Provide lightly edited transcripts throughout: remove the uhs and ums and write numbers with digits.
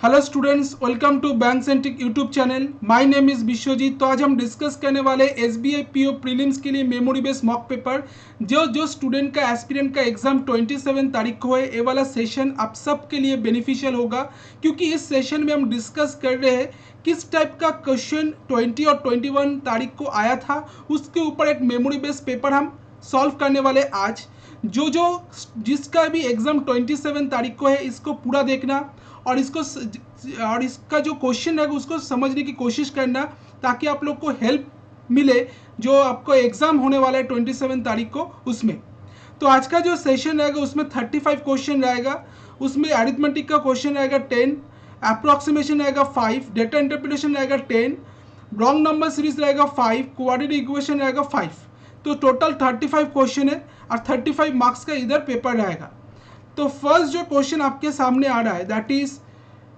Hello students, welcome to bank centric YouTube channel. My name is Vishwajeet. तो आज हम discuss करने वाले एसबीआई पीओ प्रीलिम्स के लिए मेमोरी बेस्ड मॉक पेपर जो स्टूडेंट का एस्पिरेंट का एग्जाम 27 तारीख को है। ये वाला सेशन आप सब के लिए बेनिफिशियल होगा, क्योंकि इस सेशन में हम डिस्कस कर रहे हैं किस टाइप का क्वेश्चन 20 और 21 तारीख को आया था। उसके ऊपर एक मेमोरी बेस्ड पेपर हम सॉल्व करने वाले आज। जिसका भी एग्जाम 27 तारीख को है, इसको पूरा देखना और इसका जो क्वेश्चन है उसको समझने की कोशिश करना, ताकि आप लोग को हेल्प मिले जो आपको एग्जाम होने वाला है 27 तारीख को उसमें। तो आज का जो सेशन रहेगा उसमें 35 क्वेश्चन रहेगा। उसमें अरिथमेटिक का क्वेश्चन रहेगा 10, अप्रोक्सीमेशन रहेगा 5, डेटा इंटरप्रिटेशन रहेगा 10, रॉन्ग नंबर सीरीज रहेगा 5, क्वाड्रेटिक इक्वेशन रहेगा 5। तो टोटल 35 क्वेश्चन है और 35 मार्क्स का इधर पेपर रहेगा। तो फर्स्ट जो क्वेश्चन आपके सामने आ रहा है दैट इज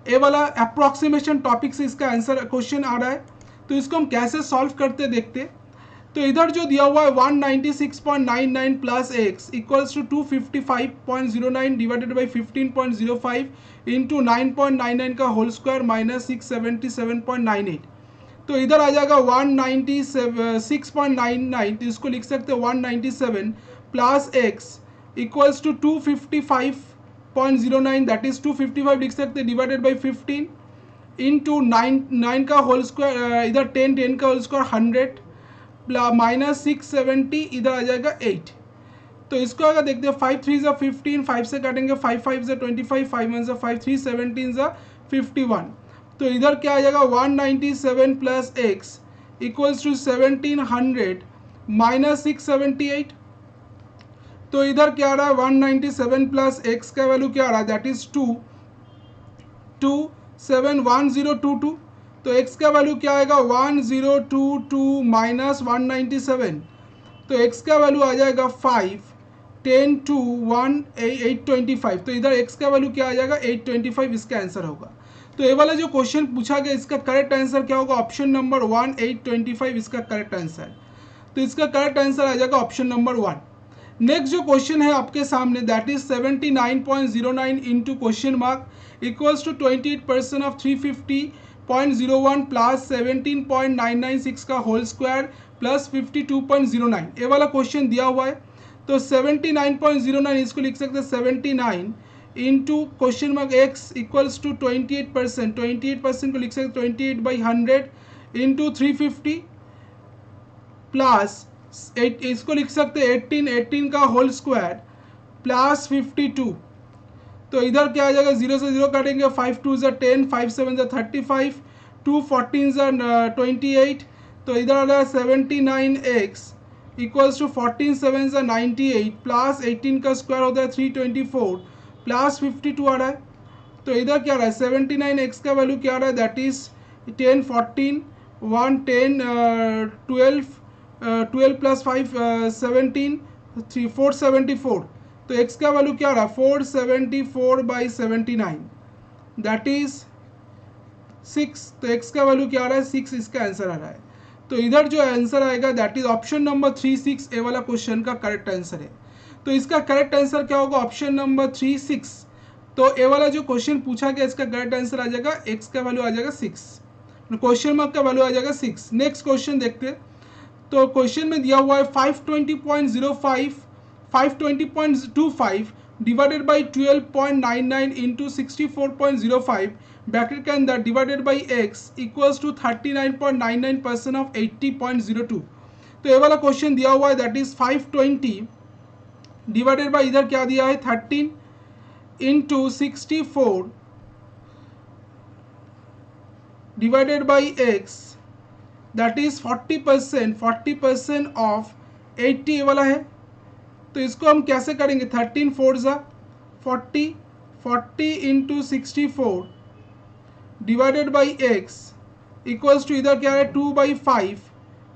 ए वाला अप्रोक्सीमेशन टॉपिक से इसका आंसर क्वेश्चन आ रहा है। तो इसको हम कैसे सॉल्व करते देखते। तो इधर जो दिया हुआ है 196.99 plus x equals to 255.09 divided by 15.05 into 9.99 का होल स्क्वायर माइनस 677.98। तो इधर आ जाएगा 196.99, तो इसको लिख सकते हैं 197 plus x equals to 255.09, that is 255 लिख सकते हैं डिवाइडेड बाई 15 इंटू 9 का होल स्क्वायर, इधर 10 का होल स्क्वायर 100 माइनस 670, इधर आ जाएगा 8। तो इसको अगर देखते हैं 5 3 15, 5 से काटेंगे 5 5 25, 5 1 5 3 17 51। तो इधर क्या आ जाएगा 197 plus x equals to 1700 minus 678। तो इधर क्या आ रहा है 197 प्लस एक्स का वैल्यू क्या आ रहा है दैट इज 271022। तो एक्स का वैल्यू क्या आएगा 1022 माइनस 197। तो एक्स का वैल्यू आ जाएगा 5 10 टू 1 825। तो इधर एक्स का वैल्यू क्या आ जाएगा 825, इसका आंसर होगा। तो ये वाला जो क्वेश्चन पूछा गया इसका करेक्ट आंसर क्या होगा, ऑप्शन नंबर 1 825 इसका करेक्ट आंसर। तो इसका करेक्ट आंसर आ जाएगा ऑप्शन नंबर 1। नेक्स्ट जो क्वेश्चन है आपके सामने that is 79.09 into question mark equals to 28% of 350.01 plus 17.996 का होल स्क्वायर प्लस 52.09। ये वाला क्वेश्चन दिया हुआ है। तो 79.09 इसको लिख सकते हैं 79 into question mark x equals to 28%, 28% को लिख सकते 28/100 इंटू 350 प्लस 8, इसको लिख सकते 18 का होल स्क्वायर प्लस 52। तो इधर क्या आ जाएगा 0 से 0 काटेंगे 5 2 10, 5 7 35, 2 14 28। तो इधर आ जाएगा 79x इक्वल्स टू 14 7 98 प्लस 18 का स्क्वायर होता है 324 प्लस 52 आ रहा है। तो इधर क्या आ रहा है 79x का वैल्यू क्या आ रहा है दैट इज 10 14 1 10 12 प्लस 5 17 3 474। तो x का वैल्यू क्या आ रहा है 474/79 दैट इज 6। तो x का वैल्यू क्या आ रहा है 6, इसका आंसर आ रहा है। तो इधर जो आंसर आएगा दैट इज ऑप्शन नंबर 36 ए वाला क्वेश्चन का करेक्ट आंसर है। तो इसका करेक्ट आंसर क्या होगा ऑप्शन नंबर 36। तो ए वाला जो क्वेश्चन पूछा गया इसका करेक्ट आंसर आ जाएगा x का वैल्यू आ जाएगा 6, क्वेश्चन मार्क का वैल्यू आ जाएगा 6। नेक्स्ट क्वेश्चन देखते हैं। तो क्वेश्चन में दिया हुआ है 520.05 520.25 डिवाइडेड बाई 12.99 इंटू 64.05 ब्रैकेट के अंदर divided by x equals to 39.99% of 80.02। तो ये वाला क्वेश्चन दिया हुआ है दैट इज 520 डिवाइडेड बाई इधर क्या दिया है 13 into 64 divided by x that is 40% of 80 वाला है। तो इसको हम कैसे करेंगे 13 4 40 40 into 64 divided by x equals to इधर क्या है 2/5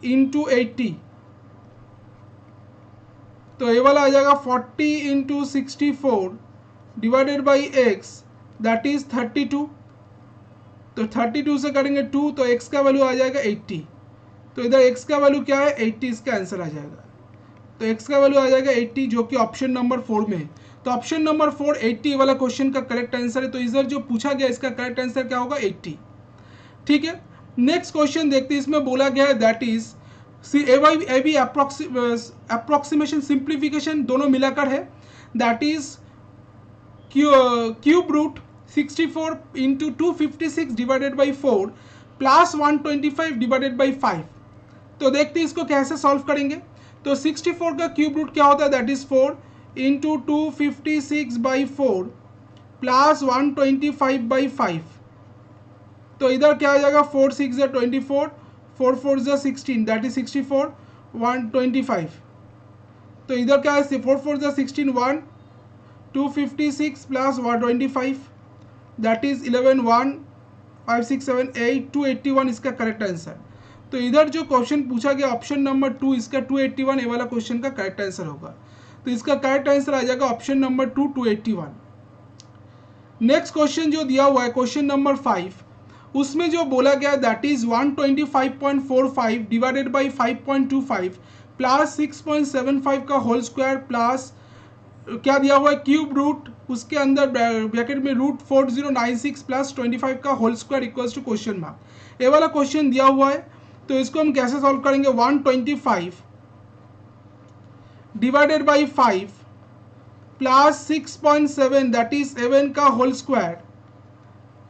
इंटू 80। तो ये वाला आ जाएगा 40 into 64 divided by x that is 32। तो 32 से करेंगे 2, तो x का वैल्यू आ जाएगा 80। तो इधर x का वैल्यू क्या है 80, इसका आंसर आ जाएगा। तो x का वैल्यू आ जाएगा 80 जो कि ऑप्शन नंबर 4 में है। तो ऑप्शन नंबर 4 80 वाला क्वेश्चन का करेक्ट आंसर है। तो इधर जो पूछा गया इसका करेक्ट आंसर क्या होगा 80। ठीक है, नेक्स्ट क्वेश्चन देखते हैं। इसमें बोला गया है that is A B approximation simplification दोनों मिलाकर है। That is cube root 64 into 256 divided by 4 plus 125 divided by 5। तो देखते हैं इसको कैसे सॉल्व करेंगे। तो 64 का क्यूब रूट क्या होता है, that is 4 into 256 by 4 plus 125 by 5। तो इधर क्या आ जाएगा 4 6 ज़ा 24, 4 4 ज़ा 16, दैट इज 64 125। तो इधर क्या है 4 4 ज़ा 16 1 256 प्लस 125 दैट इज 11 1 5 6 7 8 281 इसका करेक्ट आंसर। तो इधर जो क्वेश्चन पूछा गया ऑप्शन नंबर 2 इसका 281 ए वाला क्वेश्चन का करेक्ट आंसर होगा। तो इसका करेक्ट आंसर आ जाएगा ऑप्शन नंबर 2 281। नेक्स्ट क्वेश्चन जो दिया हुआ है क्वेश्चन नंबर 5, उसमें जो बोला गया that is 125.45 divided by 5.25 plus 6.75 का होल स्क्वायर प्लस क्या दिया हुआ है क्यूब रूट, उसके अंदर ब्रैकेट में रूट 4096 प्लस 25 का whole square equals to question mark. ये वाला क्वेश्चन दिया हुआ है। तो इसको हम कैसे सॉल्व करेंगे, 125 divided by 5 plus 6.7 that is 7 का होल स्क्वायर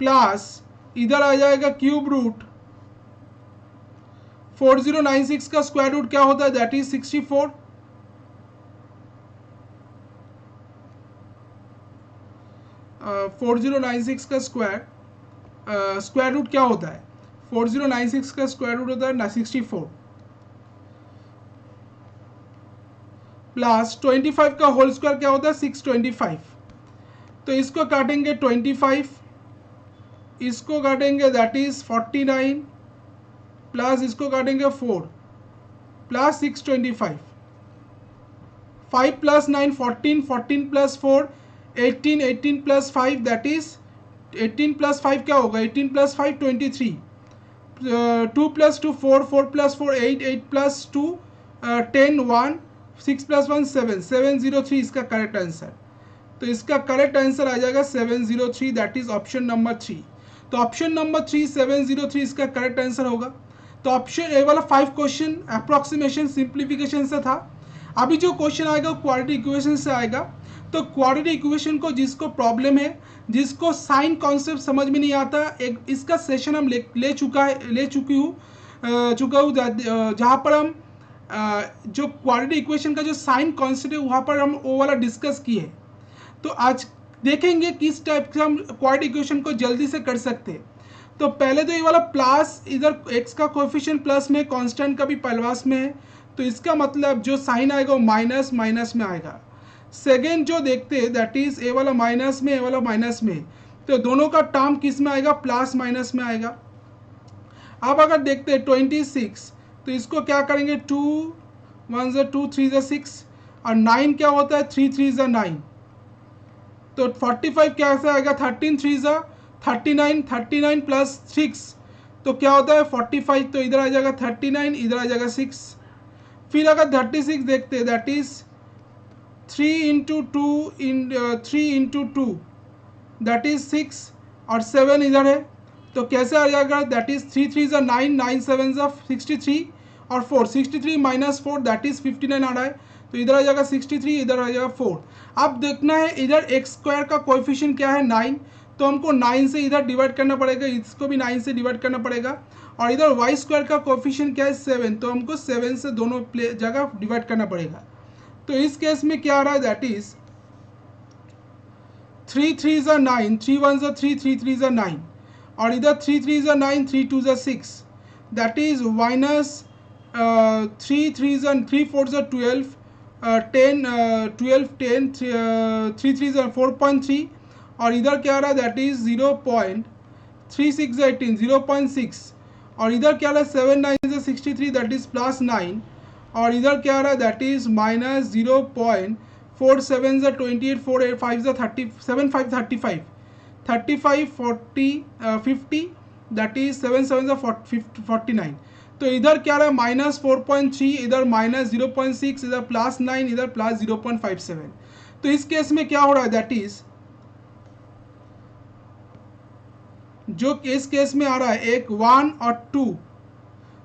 प्लस इधर आ जाएगा क्यूब रूट 4096 का स्क्वायर रूट क्या होता है, दैट इज 64 4096 का स्क्वायर रूट क्या होता है, 4096 का स्क्वायर रूट होता है 64 प्लस 25 का होल स्क्वायर क्या होता है 625। तो इसको काटेंगे 25, इसको काटेंगे दैट इज 49 प्लस इसको काटेंगे 4 plus 625, 5 plus 9 14, 14 plus 4 18, 18 plus 5 that is 18 plus 5 क्या होगा, 18 plus 5 23, 2 plus 2 4, 4 plus 4 8, 8 plus 2 10 1 6 plus 1 7, 703 इसका करेक्ट आंसर। तो इसका करेक्ट आंसर आ जाएगा 703 दैट इज ऑप्शन नंबर 3। तो ऑप्शन नंबर 3 703 इसका करेक्ट आंसर होगा। तो ऑप्शन ए वाला 5 क्वेश्चन अप्रोक्सीमेशन सिंप्लीफिकेशन से था। अभी जो क्वेश्चन आएगा क्वाड्रेटिक इक्वेशन से आएगा। तो क्वाड्रेटिक इक्वेशन को जिसको प्रॉब्लम है, जिसको साइन कॉन्सेप्ट समझ में नहीं आता, एक इसका सेशन हम ले चुका हूँ जहाँ पर हम जो क्वाड्रेटिक इक्वेशन का जो साइन कॉन्सेप्ट है वहाँ पर हम वो वाला डिस्कस किए। तो आज देखेंगे किस टाइप से हम क्वाड्रेटिक इक्वेशन को जल्दी से कर सकते हैं। तो पहले तो ये वाला प्लस, इधर x का कोएफिशिएंट प्लस में, कांस्टेंट का भी प्लस में है, तो इसका मतलब जो साइन आएगा वो माइनस माइनस में आएगा। सेकेंड जो देखते हैं दैट इज ए वाला माइनस में, ए वाला माइनस में, तो दोनों का टर्म किस में आएगा, प्लस माइनस में आएगा। अब अगर देखते हैं 26, तो इसको क्या करेंगे 2 1 ज़ा 2 3 ज़ा 6 और 9 क्या होता है 3 3 ज़ा 9। तो 45 कैसे आएगा 13 3 ज़ा 39, 39 प्लस 6 तो क्या होता है 45। तो इधर आ जाएगा 39, इधर आ जाएगा 6। फिर अगर 36 देखते हैं that is 3 into 2 that is 6 और 7 इधर है। तो कैसे आ जाएगा दैट इज 3 3 ज़ा 9, 9 7 ज़ा 63 और 4, 63 माइनस 4 दैट इज 59 आ रहा है। तो इधर आ जाएगा 63, इधर आ जाएगा 4। अब देखना है इधर एक्स स्क्वायर का कोएफिशिएंट क्या है 9, तो हमको 9 से इधर डिवाइड करना पड़ेगा, इसको भी 9 से डिवाइड करना पड़ेगा। और इधर वाई स्क्वायर का कोएफिशिएंट क्या है 7, तो हमको 7 से दोनों जगह डिवाइड करना पड़ेगा। तो इस केस में क्या आ रहा है दैट इज 3 3 ज़ा 9, 3 1 ज़ा 3, 3 3 ज़ा 9 और इधर 3 3 ज़ा 9, 3 2 ज़ा 6 दैट इज माइनस 3 3 ज़ा 3 4 ज़ा 12 10 12 10 3 3 ज़ा 4.3 और इधर क्या आ रहा है दैट इज 0.36 ज़ा 18, 0.6 और इधर क्या आ रहा है 7 9 ज़ा 63 दैट इज प्लस 9 और इधर क्या आ रहा है दैट इज माइनस 0.47 ज़ा 28, 4 8 5 ज़ा 30, 7 5 35 35 40 50 दैट इज 7 7 ज़ा 49। तो इधर क्या रहा है -4.3, इधर -0.6, इधर +9, इधर +0.57। तो इस केस में क्या हो रहा है, दैट इज जो इस केस में आ रहा है एक 1 और 2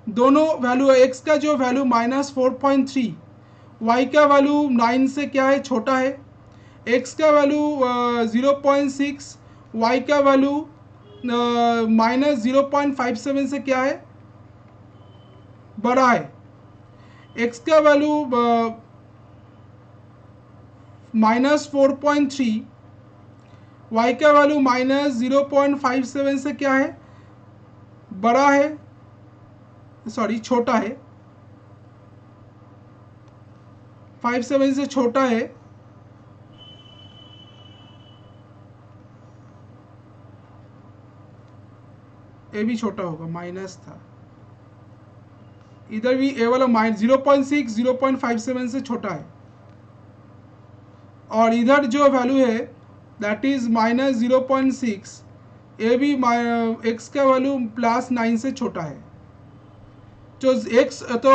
दोनों वैल्यू है। x का जो वैल्यू -4.3, y का वैल्यू 9 से क्या है, छोटा है। x का वैल्यू 0.6, y का वैल्यू -0.57 से क्या है, बड़ा है। x का वैल्यू -4.3, y का वैल्यू -0.57 से क्या है, बड़ा है, सॉरी छोटा है, 57 से छोटा है। ए भी छोटा होगा, माइनस था, इधर भी ए वाला -0.6 0.57 से छोटा है, और इधर जो वैल्यू है दैट इज -0.6, ए भी x का वैल्यू +9 से छोटा है। जो x तो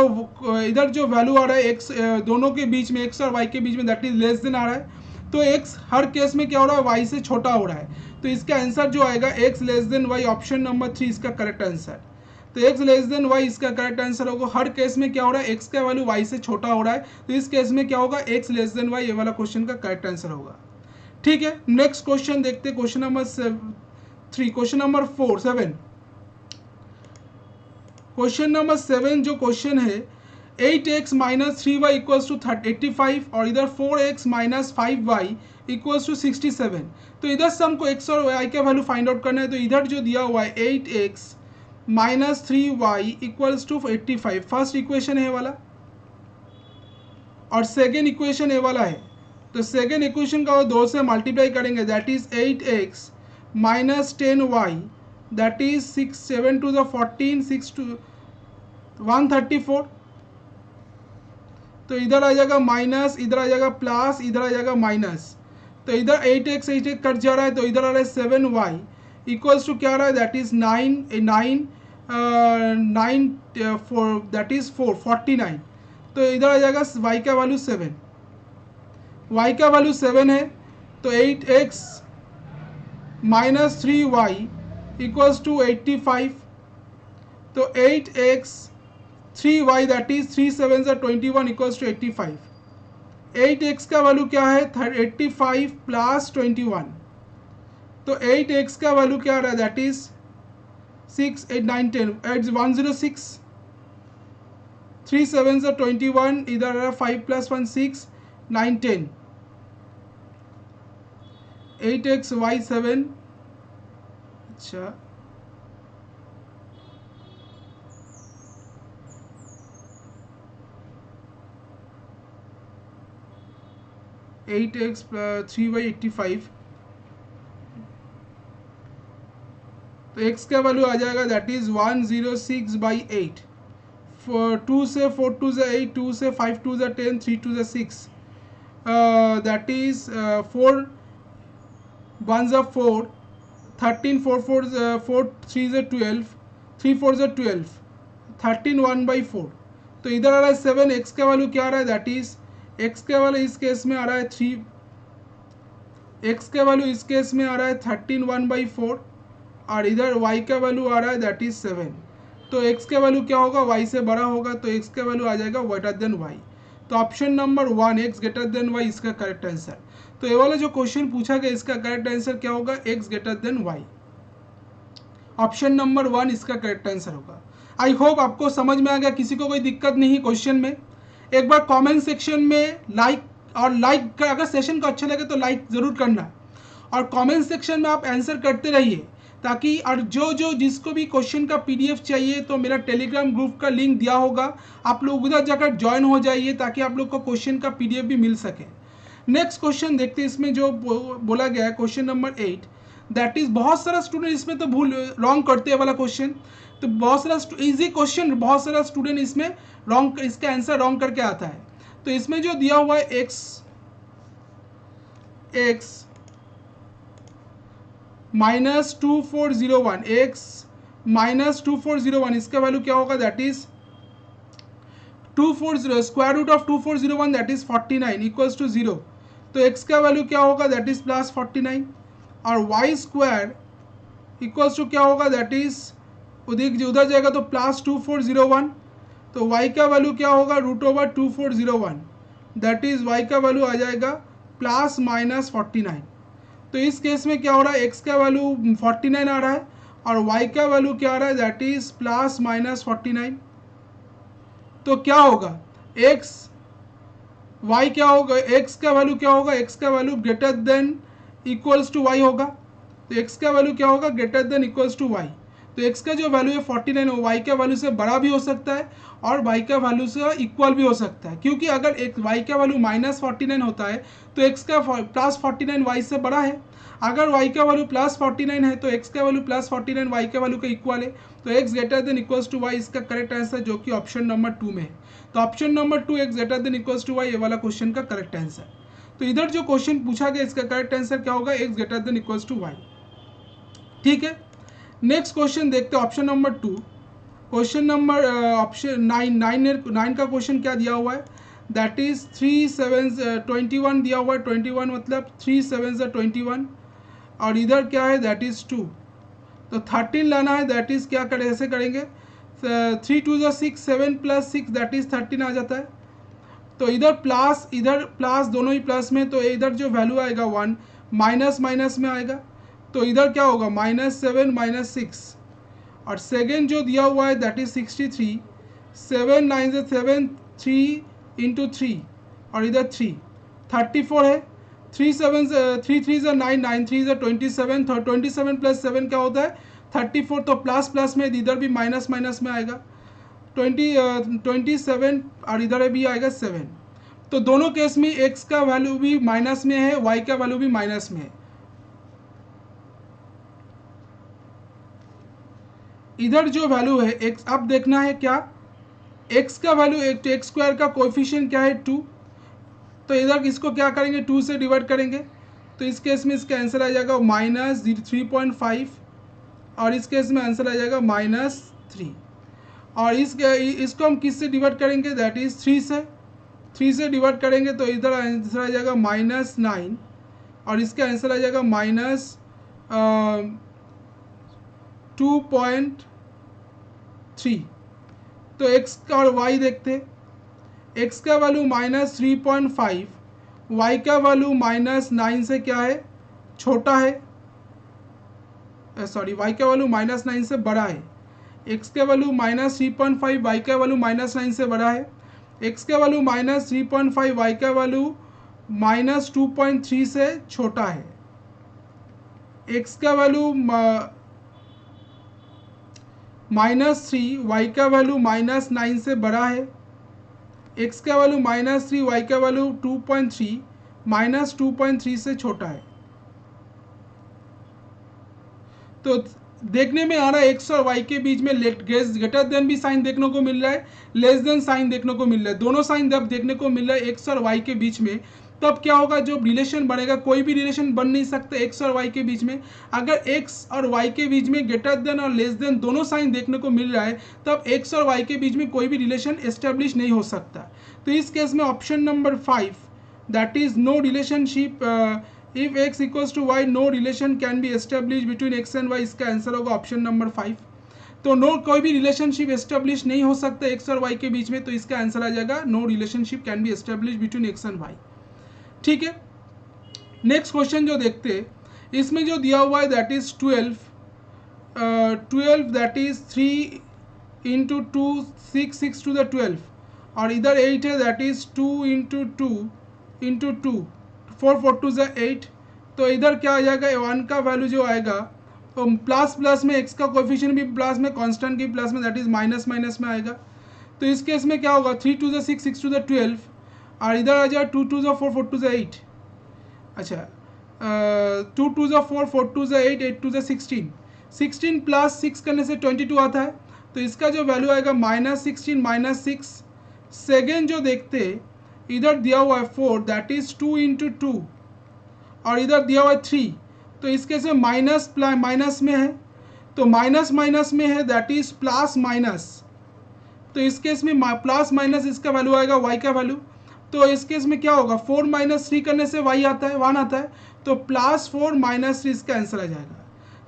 इधर जो वैल्यू आ रहा है x दोनों के बीच में, x और y के बीच में, दैट इज लेस देन आ रहा है। तो x हर केस में क्या हो रहा है, y से छोटा हो रहा है। तो इसका आंसर जो आएगा x less than y, option number 3 इसका करेक्ट आंसर। तो x लेस देन y इसका करेक्ट आंसर होगा। हर केस में क्या हो रहा है, x का वैल्यू y से छोटा हो रहा है, तो इस केस में क्या होगा, x लेस देन y, ये वाला क्वेश्चन का करेक्ट आंसर होगा। ठीक है, नेक्स्ट क्वेश्चन देखते, question number 3, question number 7। Question number 7 जो क्वेश्चन है, 8x - 3y = 85, और इधर 4x - 5y = 67। तो इधर से हमको x और y का वैल्यू फाइंड आउट करना है। तो इधर जो दिया हुआ है 8x - 3y = 85, फर्स्ट इक्वेशन है वाला, और सेकेंड इक्वेशन ए वाला है। तो सेकेंड इक्वेशन का 2 से मल्टीप्लाई करेंगे, that is 8x - 10y, that is 6 7 to the 14, 6 to 134। तो इधर आ जाएगा माइनस, इधर आ जाएगा प्लस, इधर आ जाएगा माइनस। तो इधर 8x 8x कट जा रहा है, तो इधर आ रहा है 7y इक्वल्स टू क्या आ रहा है, दैट इज 9 4, दैट इज 49। तो इधर आ जाएगा y का वैल्यू 7, y का वैल्यू 7 है। तो 8x - 3y = 85। तो 8x 3y, that is 3 7 21 = 85। 8x का वैल्यू क्या है, 85 + 21। तो 8x का वैल्यू क्या आ रहा है, दैट इज 6 8 9 10 106। 3 7 21, इधर आ रहा है 5 + 1 6 9 10। 8x y 7, अच्छा 8x + 3y 85। तो x का वैल्यू आ जाएगा, दैट इज 106/8। 2 से 4 2 8, 2 से 5 2 10, 3 2 6, दैट इज 4 1 4, 13 4 4 4 3 12, 3 4 12, 13 1/4। तो इधर आ रहा है 7, x का वैल्यू क्या आ रहा है, दैट इज x का वैल्यू इस केस में आ रहा है 3, x का वैल्यू इस केस में आ रहा है 13 1/4, और इधर y का वैल्यू आ रहा है दैट इज 7। तो x का वैल्यू क्या होगा, y से बड़ा होगा, तो x का वैल्यू आ जाएगा ग्रेटर देन y। तो option number 1 x greater then y इसका करेक्ट आंसर। तो ये वाला जो क्वेश्चन पूछा गया इसका करेक्ट आंसर क्या होगा, x greater then y। Option number 1 इसका करेक्ट आंसर होगा। आई होप आपको समझ में आ गया, किसी को कोई दिक्कत नहीं क्वेश्चन में। एक बार कमेंट सेक्शन में लाइक अगर सेशन को अच्छा लगे तो लाइक ज़रूर करना, और कमेंट सेक्शन में आप आंसर करते रहिए, ताकि और जो जिसको भी क्वेश्चन का पीडीएफ चाहिए तो मेरा टेलीग्राम ग्रुप का लिंक दिया होगा, आप लोग उधर जाकर ज्वाइन हो जाइए, ताकि आप लोग को क्वेश्चन का पीडीएफ भी मिल सके। नेक्स्ट क्वेश्चन देखते हैं, इसमें जो बोला गया है क्वेश्चन नंबर 8, दैट इज बहुत सारा स्टूडेंट इसमें तो भूल रॉन्ग करते हैं वाला क्वेश्चन। तो बहुत सारा इजी क्वेश्चन, बहुत सारा स्टूडेंट इसमें रॉन्ग, इसका आंसर रॉन्ग करके आता है। तो इसमें जो दिया हुआ है x -2401, x माइनस 2401, इसका वैल्यू क्या होगा, that is 240, square root of 2401 that is 49 equals to 0। तो x का वैल्यू क्या होगा, दैट इज प्लस 49, और वाई स्क्वायर इक्वल्स टू क्या होगा, दैट इज उधर जाएगा तो प्लस 2401, तो y का वैल्यू क्या होगा, root over 2401, that is y का वैल्यू आ जाएगा प्लस माइनस 49। तो इस केस में क्या हो रहा है, x का वैल्यू 49 आ रहा है और y का वैल्यू क्या आ रहा है, दैट इज प्लस माइनस 49। तो क्या होगा, x y क्या होगा, x का वैल्यू क्या होगा, x का value greater than equals to y होगा। तो x का वैल्यू क्या होगा, greater than equals to y। तो x का जो वैल्यू है 49 वो y का वैल्यू से बड़ा भी हो सकता है और y का वैल्यू से इक्वल भी हो सकता है, क्योंकि अगर एक y का वैल्यू माइनस 49 होता है तो x का प्लस 49 y से बड़ा है। अगर y का वैल्यू प्लस 49 है तो x का वैल्यू प्लस 49 y के वैल्यू का इक्वल है। तो x greater than equals to y इसका करेक्ट आंसर, जो कि ऑप्शन नंबर 2 में है। तो option number 2 x greater than equals to y ये वाला क्वेश्चन का करेक्ट आंसर। तो इधर जो क्वेश्चन पूछा गया इसका करेक्ट आंसर क्या होगा, x greater than equals to y। ठीक है, नेक्स्ट क्वेश्चन देखते हैं, option number 2। Question number option 9 का क्वेश्चन क्या दिया हुआ है, दैट इज 3 7 21 दिया हुआ है। 21 मतलब 3 7 21, और इधर क्या है, दैट इज 2। तो 13 लाना है, दैट इज क्या करें, ऐसे करेंगे 3 2 6, 7 प्लस 6 दैट इज 13 आ जाता है। तो इधर प्लस दोनों ही प्लस में, तो इधर जो वैल्यू आएगा 1 माइनस माइनस में आएगा। तो इधर क्या होगा, -7 -6, और सेकेंड जो दिया हुआ है दैट इज 63, 7 9 से 7 3 इंटू 3, और इधर 3 34 है। 3 7 3 3 से 9 9 3 से 27, 27 प्लस 7 क्या होता है 34। तो प्लस प्लस में इधर भी माइनस माइनस में आएगा 27, और इधर भी आएगा 7। तो दोनों केस में x का वैल्यू भी माइनस में है, y का वैल्यू भी माइनस में है। इधर जो वैल्यू है x, अब देखना है क्या, x का वैल्यू एक्स स्क्वायर का कोएफिशिएंट क्या है 2। तो इधर इसको क्या करेंगे, 2 से डिवाइड करेंगे। तो इस केस में इसका आंसर आ जाएगा -3.5, और इस केस में आंसर आ जाएगा -3। और इसको हम किस से डिवाइड करेंगे, दैट इज 3 से डिवाइड करेंगे। तो इधर आंसर आ जाएगा -9, और इसका आंसर आ जाएगा -2.3। तो x का और y देखते, x का वैल्यू -3.5, y का वैल्यू -9 से क्या है, छोटा है, सॉरी y का वैल्यू -9 से बड़ा है। x का वैल्यू -3.5, y का वैल्यू -9 से बड़ा है। x का वैल्यू -3.5, y का वैल्यू -2.3 से छोटा है। x का वैल्यू -3, y का वैल्यू -9 से बड़ा है। x का वैल्यू -3, y का वैल्यू 2.3, -2.3 से छोटा है। तो देखने में आ रहा है x और y के बीच में ग्रेटर देन भी साइन देखने को मिल रहा है, लेस देन साइन देखने को मिल रहा है। दोनों साइन जब देखने को मिल रहा है x और y के बीच में, तब क्या होगा, जो रिलेशन बनेगा, कोई भी रिलेशन बन नहीं सकता x और y के बीच में। अगर x और y के बीच में ग्रेटर देन और लेस देन दोनों साइन देखने को मिल रहा है, तब x और y के बीच में कोई भी रिलेशन एस्टेब्लिश नहीं हो सकता। तो इस केस में option number 5, that is no relationship, if x equals to y no relation can be establish between x and y, इसका आंसर होगा ऑप्शन नंबर 5। तो नो कोई भी रिलेशनशिप एस्टेब्लिश नहीं हो सकता x और y के बीच में, तो इसका आंसर आ जाएगा no relationship can be establish between x and y। ठीक है, नेक्स्ट क्वेश्चन जो देखते, इसमें जो दिया हुआ है that is 12 that is 3 into 2 6 6 to the 12, और इधर 8 है, that is 2 into 2 into 2 4 4 to the 8। तो इधर क्या आ जाएगा, 1 का वैल्यू जो आएगा तो प्लस प्लस में x का कोएफिशिएंट भी प्लस में, कांस्टेंट की प्लस में, दैट इज माइनस माइनस में आएगा। तो इस केस में क्या होगा, 3 टू द 6 6 टू द 12, और इधर आ जाएगा 2 टू द 4 4 टू द 8। अच्छा 2 to the 4 4 to the 8 8 to the 16, 16 plus 6 करने से 22 आता है। तो इसका जो वैल्यू आएगा -16 -6। सेकेंड जो देखते, इधर दिया हुआ है 4 दैट इज 2 इंटू 2, और इधर दिया हुआ है 3। तो इसके से माइनस में है, तो माइनस माइनस में है, दैट इज प्लस माइनस। तो इस केस में प्लस माइनस इसका वैल्यू आएगा वाई का वैल्यू। तो इस केस में क्या होगा, 4 माइनस 3 करने से वाई आता है, 1 आता है, तो +4 माइनस 3 इसका आंसर आ जाएगा।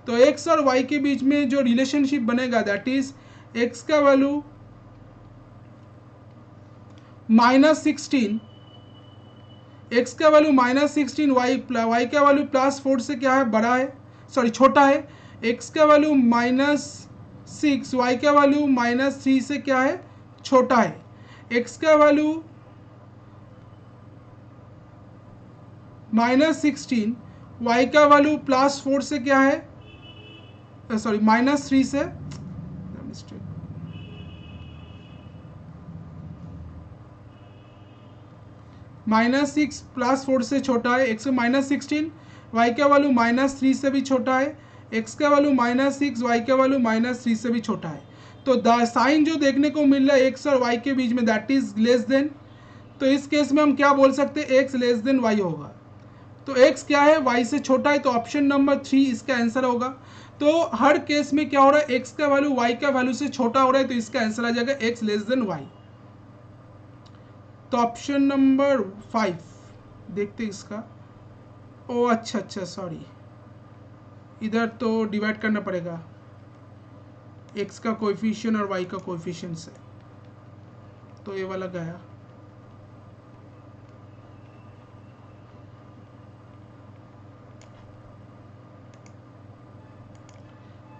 तो एक्स और वाई के बीच में जो रिलेशनशिप बनेगा दैट इज एक्स का वैल्यू -16, एक्स का वैल्यू -16, वाई का वैल्यू +4 से क्या है, बड़ा है, सॉरी छोटा है। एक्स का वैल्यू -6, वाई का वैल्यू -3 से क्या है, छोटा है। एक्स का वैल्यू -16, वाई का वैल्यू +4 से क्या है, सॉरी -3 से, -6 +4 से छोटा है। एक्स -16, वाई का वैल्यू -3 से भी छोटा है। एक्स का वैल्यू -6, वाई का वैल्यू -3 से भी छोटा है। तो द साइन जो देखने को मिल रहा है एक्स और वाई के बीच में दैट इज लेस देन। तो इस केस में हम क्या बोल सकते हैं, एक्स लेस देन वाई होगा। तो x क्या है, y से छोटा है, तो ऑप्शन नंबर 3 इसका आंसर होगा। तो हर केस में क्या हो रहा है, x का वैल्यू y का वैल्यू से छोटा हो रहा है, तो इसका आंसर आ जाएगा x लेस देन y। तो ऑप्शन नंबर 5 देखते हैं इसका। ओ अच्छा सॉरी, इधर तो डिवाइड करना पड़ेगा x का कोएफिशिएंट और y का कोएफिशिएंट से, तो ये वाला गया।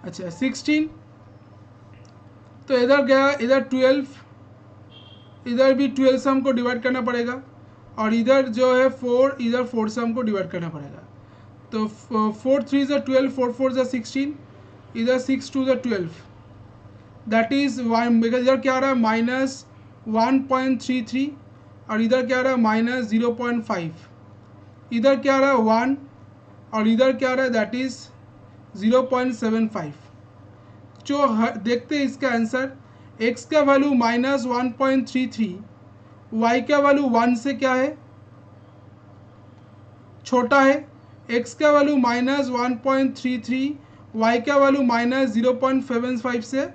अच्छा 16, तो इधर गया, इधर 12, इधर भी 12 से हमको डिवाइड करना पड़ेगा, और इधर जो है 4, इधर 4 से हमको डिवाइड करना पड़ेगा। तो 4 3 ज़ा 12, 4 4 ज़ा 16, इधर 6 2 ज़ा 12, दैट इज इधर क्या आ रहा है -1.33, और इधर क्या आ रहा है -0.5, इधर क्या आ रहा है 1, और इधर क्या आ रहा है दैट इज 0.75। जो देखते हैं इसका आंसर, x का वैल्यू -1.33, y का वैल्यू 1 से क्या है, छोटा है। x का वैल्यू -1.33, y का वैल्यू -0.75 से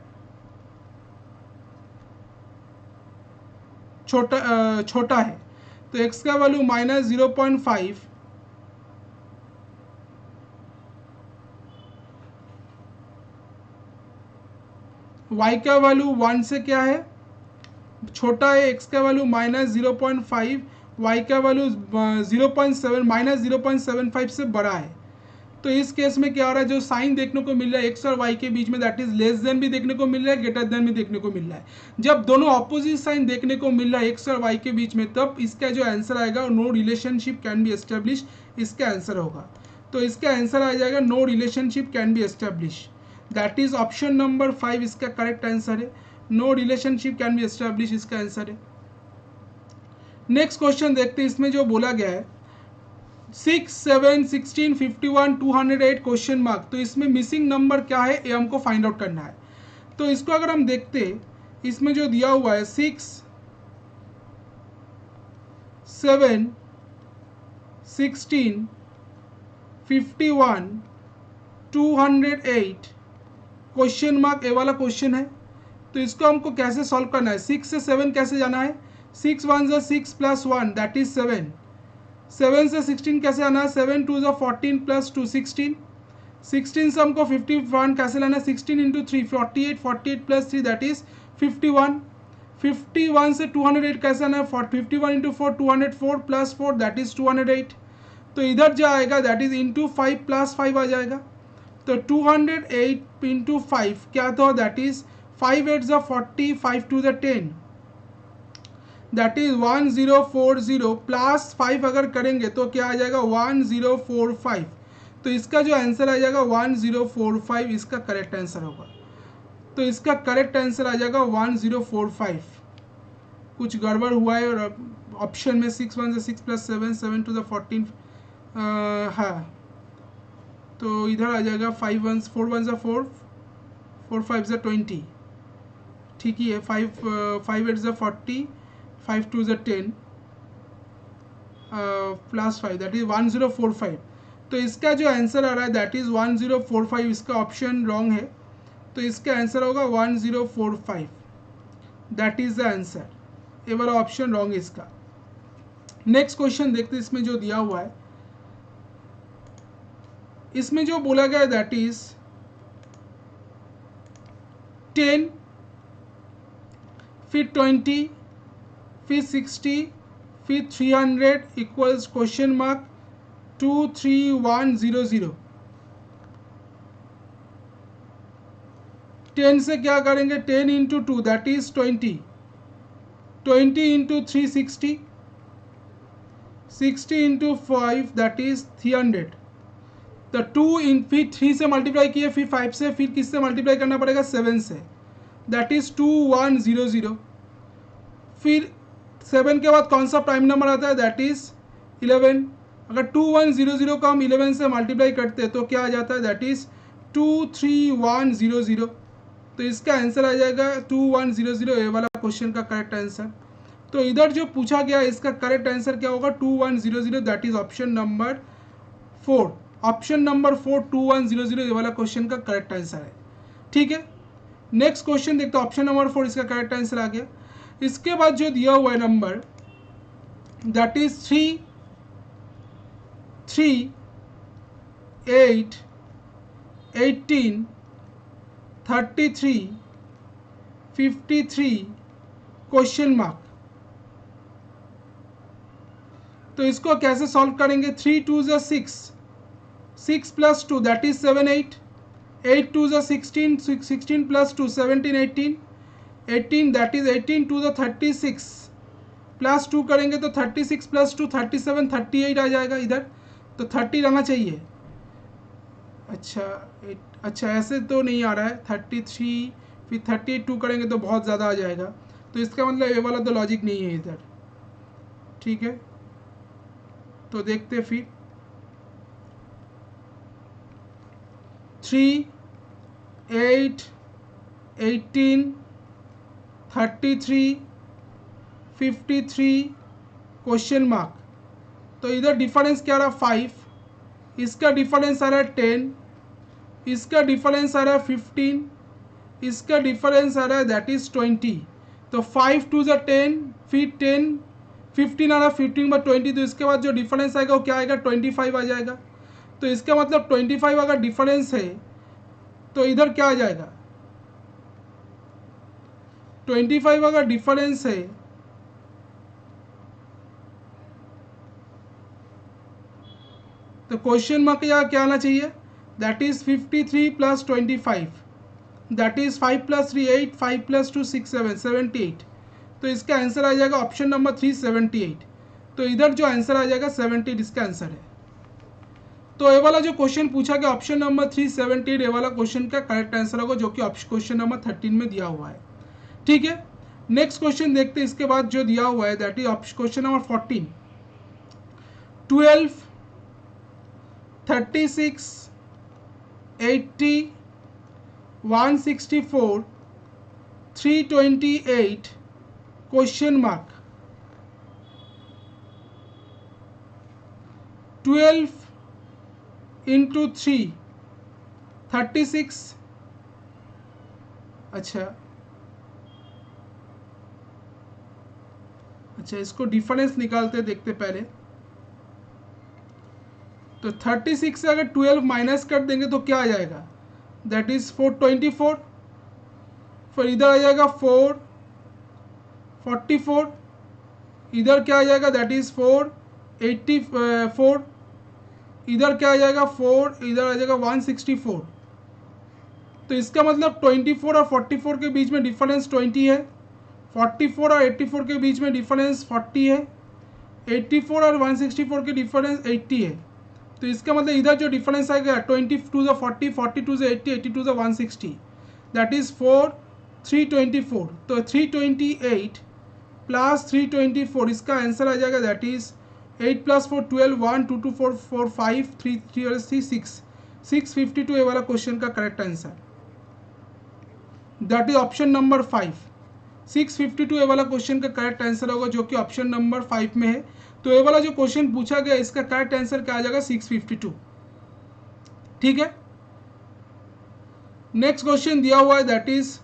छोटा है। तो x का वैल्यू -0.5, y का वैल्यू 1 से क्या है, छोटा है। x का वैल्यू -0.5, y का वैल्यू 0.75 से बड़ा है। तो इस केस में क्या हो रहा है, जो साइन देखने को मिल रहा है x और y के बीच में दैट इज लेस देन भी देखने को मिल रहा है, ग्रेटर देन भी देखने को मिल रहा है। जब दोनों ऑपोजिट साइन देखने को मिल रहा है x और y के बीच में, तब इसका जो आंसर आएगा no relationship can be establish, इसका आंसर होगा। तो इसका आंसर आ जाएगा no relationship can be establish, that is option number 5 इसका करेक्ट आंसर है। No relationship can be establish इसका आंसर है। नेक्स्ट क्वेश्चन देखते हैं, इसमें जो बोला गया है 6 7 16 51 208 क्वेश्चन मार्क। तो इसमें मिसिंग नंबर क्या है, ये हमको फाइंड आउट करना है। तो इसको अगर हम देखते, इसमें जो दिया हुआ है 6 7 16 51 208 क्वेश्चन मार्क, ये वाला क्वेश्चन है। तो इसको हमको कैसे सॉल्व करना है, 6 से 7 कैसे जाना है, 6 1 ज़ा 6 + 1 दैट इज 7, 7 से 16 कैसे आना है, 7 2 ज़ा 14 + 2 16, 16 से हमको 51 कैसे लाना है, 16 × 3 48, 48 + 3 दैट इज 51, 51 से 208 कैसे आना है, 51 × 4 204 + 4 दैट इज 208। तो इधर जो आएगा दैट इज × 5 + 5 आ जाएगा। तो 208 × 5 क्या था, दैट इज 5 8 ज़ा 40, 5 2 ज़ा 10, दैट इज 1040 + 5 अगर करेंगे तो क्या आ जाएगा 1045। तो इसका जो आंसर आ जाएगा 1045, इसका करेक्ट आंसर होगा। तो इसका करेक्ट आंसर आ जाएगा 1045। कुछ गड़बड़ हुआ है, और ऑप्शन में 6 1 ज़ा 6 + 7 7 2 ज़ा 14 हाँ, तो इधर आ जाएगा 5 1 4 1 ज़ा 4 4 5 ज़ा 20, ठीक ही है। 5 8 ज़ा 40, 5 2 ज़ा 10 + 5 दैट इज 1045। तो इसका जो आंसर आ रहा है दैट इज 1045, इसका ऑप्शन रॉन्ग है। तो इसका आंसर होगा 1045, दैट इज द आंसर। ये वाला ऑप्शन रॉन्ग है इसका। नेक्स्ट क्वेश्चन देखते हैं इसमें जो दिया हुआ है। इसमें जो बोला गया है दैट इज 10, फिर 20, फिर 60, फिर 300 इक्वल्स क्वेश्चन मार्क 23100। 10 से क्या करेंगे, 10 into 2 that is 20, 20 into 360, 60 into 5 that is 300। तो 2 इन फिर 3 से मल्टीप्लाई किए, फिर 5 से, फिर किससे मल्टीप्लाई करना पड़ेगा, 7 से, दैट इज 2100। फिर 7 के बाद कौन सा प्राइम नंबर आता है, दैट इज 11। अगर 2100 को हम 11 से मल्टीप्लाई करते हैं तो क्या आ जाता है, दैट इज 23100। तो इसका आंसर आ जाएगा 2100, ये वाला क्वेश्चन का करेक्ट आंसर। तो इधर जो पूछा गया इसका करेक्ट आंसर क्या होगा, 2100, that is option number 4। Option number 4 2100 ये वाला क्वेश्चन का करेक्ट आंसर है। ठीक है, नेक्स्ट क्वेश्चन देखते हैं। ऑप्शन नंबर 4 इसका करेक्ट आंसर आ गया। इसके बाद जो दिया हुआ है number that is 3, 8, 18, 33, 53 question mark. तो इसको कैसे सॉल्व करेंगे, 3 2 ज़ा 6, 6 प्लस 2 दैट इज 7 8, 8 2 ज़ा 16, 16 प्लस 2 17 18, 18 दैट इज 18 2 ज़ा 36, प्लस 2 करेंगे तो 36 प्लस 2 37, 38 आ जाएगा इधर, तो 30 रहना चाहिए। अच्छा ऐसे तो नहीं आ रहा है, 33 फिर 32 करेंगे तो बहुत ज़्यादा आ जाएगा, तो इसका मतलब ये वाला तो लॉजिक नहीं है इधर। ठीक है, तो देखते फिर 3, 8, 18, 33, 53 क्वेश्चन मार्क। तो इधर डिफरेंस क्या रहा, 5, इसका डिफरेंस आ रहा है 10, इसका डिफरेंस आ रहा है 15, इसका डिफरेंस आ रहा है दैट इज 20। तो 5 2 ज़ा 10, फिर 10, 15 आ रहा है, 15 बाय 20, तो इसके बाद जो डिफरेंस आएगा वो क्या आएगा, 25 आ जाएगा। तो इसका मतलब 25 अगर डिफरेंस है तो इधर क्या आ जाएगा, 25 अगर डिफरेंस है तो क्वेश्चन मार्क यहाँ क्या आना चाहिए, that is 53 plus 25, that is 5 plus 3 8, 5 plus 2 6 7 78। तो इसका आंसर आ जाएगा ऑप्शन नंबर 3 78। तो इधर जो आंसर आ जाएगा 78 इसका आंसर है। तो ये वाला जो क्वेश्चन पूछा गया ऑप्शन नंबर 378 ये वाला क्वेश्चन का करेक्ट आंसर होगा, जो कि क्वेश्चन नंबर 13 में दिया हुआ है। ठीक है, नेक्स्ट क्वेश्चन देखते हैं इसके बाद जो दिया हुआ है that is question number 14। 12, 36, 80, 164, 328 question mark. 12 into 3 36। अच्छा इसको डिफरेंस निकालते देखते पहले। तो 36 से अगर 12 माइनस कर देंगे तो क्या आ जाएगा, दैट इज 424, फिर इधर आ जाएगा 444, इधर क्या आ जाएगा दैट इज 484, इधर क्या आ जाएगा 4, इधर आ जाएगा 164। तो इसका मतलब 24 और 44 के बीच में डिफरेंस 20 है, 44 और 84 के बीच में डिफरेंस 40 है, 84 और 164 के डिफरेंस 80 है। तो इसका मतलब इधर जो डिफरेंस आएगा 22 ज़ा 40, 42 ज़ा 80, 82 ज़ा 160, दैट इज 324। तो 328 प्लस 324 इसका आंसर आ जाएगा दैट इज 8 प्लस 4 12, 1 2 2 4 4 5 3 3 6 652 ये वाला क्वेश्चन का correct answer, that is option number 5। 652 ये वाला क्वेश्चन का करेक्ट आंसर होगा, जो कि ऑप्शन नंबर 5 में है। तो ये वाला जो क्वेश्चन पूछा गया इसका करेक्ट आंसर क्या आ जाएगा, 652। ठीक है, नेक्स्ट क्वेश्चन दिया हुआ है दैट इज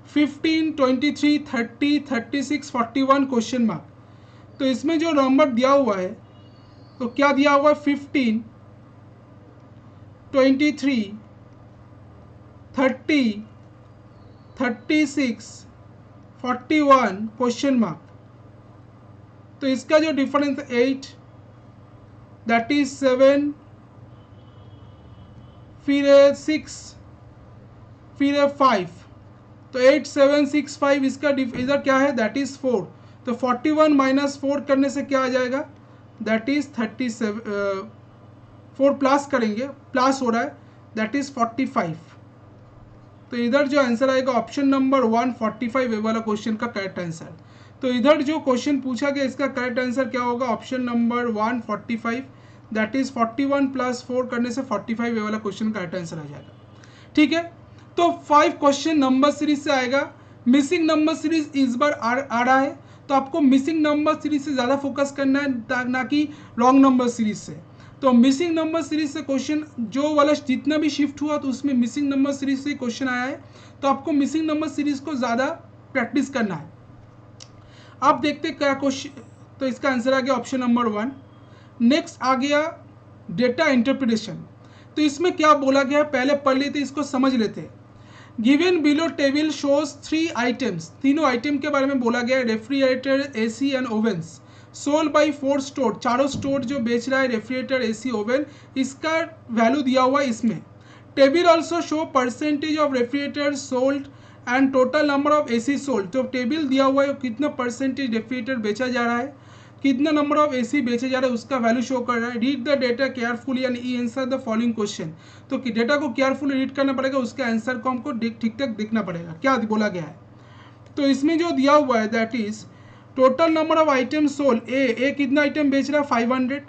15, 23, 30, 36, 41 क्वेश्चन मार्क। तो इसमें जो नंबर दिया हुआ है तो क्या दिया हुआ है 15, 23, 30, 36, 41 क्वेश्चन मार्क। तो इसका जो डिफरेंस 8 दैट इज 7 फिर 6 फिर 5 तो 8 7 6 5 इसका इधर क्या है दैट इज 4। तो 41 माइनस 4 करने से क्या आ जाएगा दैट इज 37 4 प्लस करेंगे प्लस हो रहा है दैट इज 45। तो इधर जो आंसर आएगा ऑप्शन नंबर 145 ये वाला क्वेश्चन का करेक्ट आंसर। तो इधर जो क्वेश्चन पूछा गया इसका करेक्ट आंसर क्या होगा option number 145 that is 41 plus 4 करने से 45 ये वाला क्वेश्चन का करेक्ट आंसर आ जाएगा। ठीक है, तो 5 क्वेश्चन नंबर सीरीज से आएगा। मिसिंग नंबर सीरीज इस बार आ रहा है तो आपको मिसिंग नंबर सीरीज से ज़्यादा फोकस करना है ना कि रॉन्ग नंबर सीरीज से। तो मिसिंग नंबर सीरीज से क्वेश्चन जो वाला जितना भी शिफ्ट हुआ तो उसमें मिसिंग नंबर सीरीज से क्वेश्चन आया है तो आपको मिसिंग नंबर सीरीज को ज़्यादा प्रैक्टिस करना है। आप देखते क्या क्वेश्चन, तो इसका आंसर आ गया ऑप्शन नंबर 1। नेक्स्ट आ गया डेटा इंटरप्रिटेशन। तो इसमें क्या बोला गया है पहले पढ़ लेते इसको समझ लेते। Given below table shows 3 items, तीनों आइटम के बारे में बोला गया है refrigerator, AC and Owens sold by 4 store, चारों स्टोर जो बेच रहा है रेफ्रिजरेटर, एसी, ओवन, इसका वैल्यू दिया हुआ है इसमें। Table also show percentage of refrigerator sold and total number of AC sold. तो टेबल दिया हुआ है कितना परसेंटेज रेफ्रिजरेटर बेचा जा रहा है, कितना नंबर ऑफ एसी बेचे जा रहा है उसका वैल्यू शो कर रहा है। Read the data carefully and E answer the following question. तो डेटा को केयरफुली रीड करना पड़ेगा, उसके आंसर को हमको ठीक ठाक देखना पड़ेगा क्या बोला गया है। तो इसमें जो दिया हुआ है that is total number of item sold, A कितना आइटम बेच रहा है 500,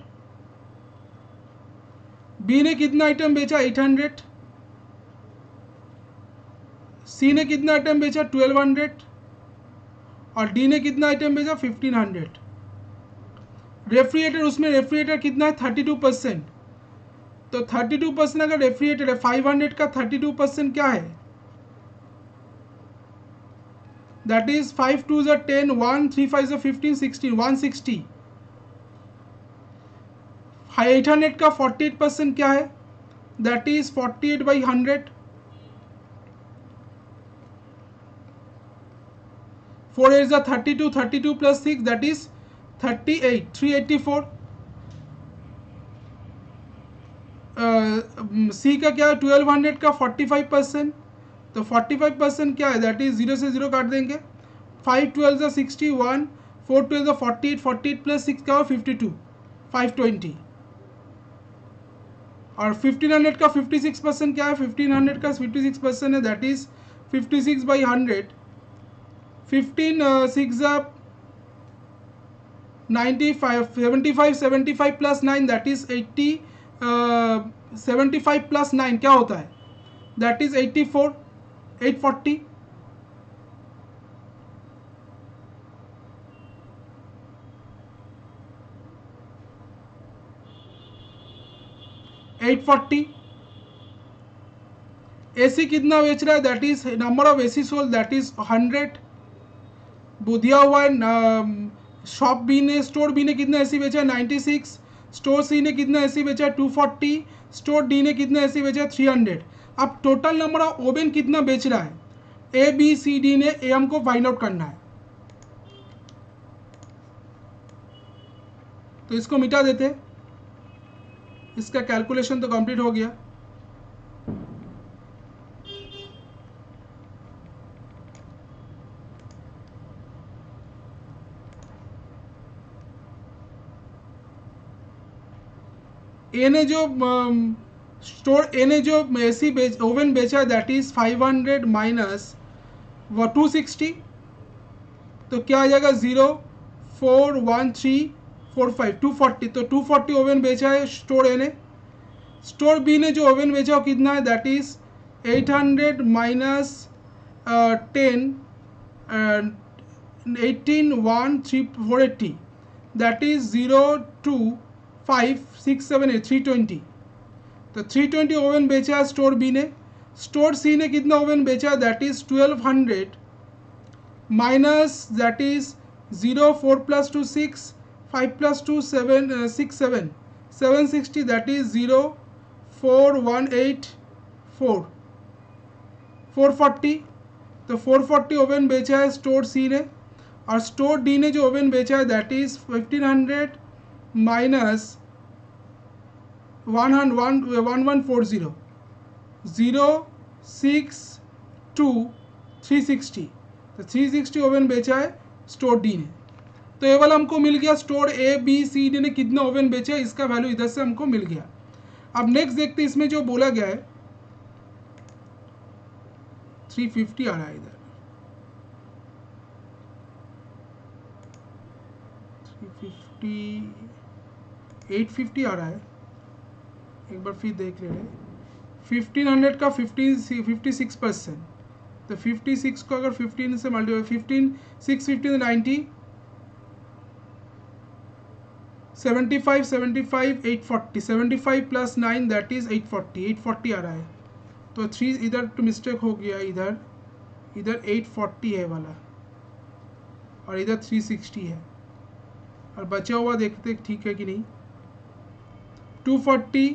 बी ने कितना आइटम बेचा 800, सी ने कितना आइटम बेचा 1200 और डी ने कितना आइटम बेचा 1500। रेफ्रिजरेटर, उसमें रेफ्रिजरेटर कितना है 32%। तो 32% अगर रेफ्रिजरेटर है 500 का 32% क्या है दैट इज 5 2 is 10, 1 3 5 is 15 16 160। 800 का 48% क्या है that is 48 by 100। 4 8 is 32, 32 plus 6 that is 38, 384। सी का क्या है 1200 का 45%। तो 45% क्या है दैट इज 0 से 0 काट देंगे। 5 12 is 61, 4 12 is 48, 48 प्लस 6 का 52, 520। और 1500 का 56% क्या है 1500 का 56% है that is 56 by 100। 15 6 95, 75 75 plus 9 that is 80। 75 plus 9 क्या होता है दैट इज 84, 840। एसी कितना बेच रहा है that is number of AC sold that is 100। दिया हुआ है शॉप बी ने, स्टोर बी ने कितना एसी बेचा है 96, स्टोर सी ने कितना एसी बेचा है 240, स्टोर डी ने कितना एसी बेचा है 300। अब टोटल नंबर ऑफ ओवन कितना बेच रहा है ए बी सी डी ने, ए हमको फाइंड आउट करना है। तो इसको मिटा देते, इसका कैलकुलेशन तो कंप्लीट हो गया। ए ने जो स्टोर ए ने जो एसी ओवन बेचा दैट इज 500 माइनस 260। तो क्या आ जाएगा 0 4 1 3 4 5 240। तो 240 ओवन बेचा है स्टोर ए ने। स्टोर बी ने जो ओवन बेचा वो कितना है that is 800 minus 10 18 1 3 480 that is 0 2 5 6 7 8 320। तो 320 ओवन बेचा है स्टोर बी ने। स्टोर सी ने कितना ओवन बेचा, that is 1200 minus that is 0, 4 + 2 6, 5 + 2 7, 6 7, 760 that is 0, 4 1 8 4, 440। तो 440 ओवन बेचा है स्टोर सी ने, और स्टोर डी ने जो ओवन बेचा है दैट इज 1500 माइनस 1140, 0 6 2 360। तो 360 ओवन बेचा है स्टोर डी ने। तो ये वाला हमको मिल गया store A B C D ने कितना ओवन बेचा है, इसका वैल्यू इधर से हमको मिल गया। अब नेक्स्ट देखते हैं इसमें जो बोला गया है 350 आ रहा है, इधर 350 850 आ रहा है, एक बार फिर देख ले रहे हैं। 1500 का 56%, तो 56 को अगर 15 से मल्टीप्लाई 15 6 15 90 75 75 840, 75 + 9 दैट इज 840 आ रहा है। तो 3 इधर तो मिस्टेक हो गया, इधर 840 है वाला और इधर 360 है, और बचा हुआ देखते ठीक है कि नहीं। 240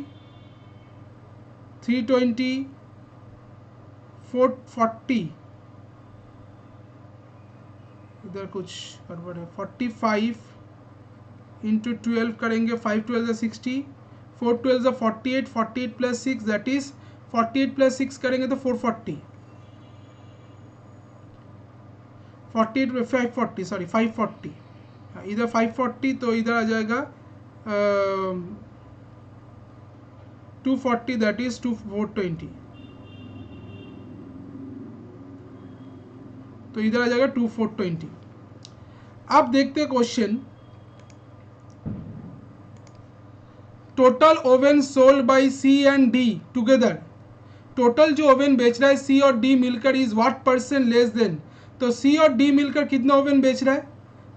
320 440, इधर कुछ गड़बड़ है। 45 × 12 करेंगे, 5 12 60, 4 12 48, 48 + 6 दैट इज 48 + 6 करेंगे तो 440, 48 540 सॉरी 540, इधर 540 तो इधर आ जाएगा 240 दैट इज 420, तो इधर आ जाएगा 2420। अब देखते हैं question, total oven sold by C and D together, total जो ओवन बेच रहा है सी और डी मिलकर इज व्हाट % लेस देन। तो सी और डी मिलकर कितना ओवन बेच रहा है,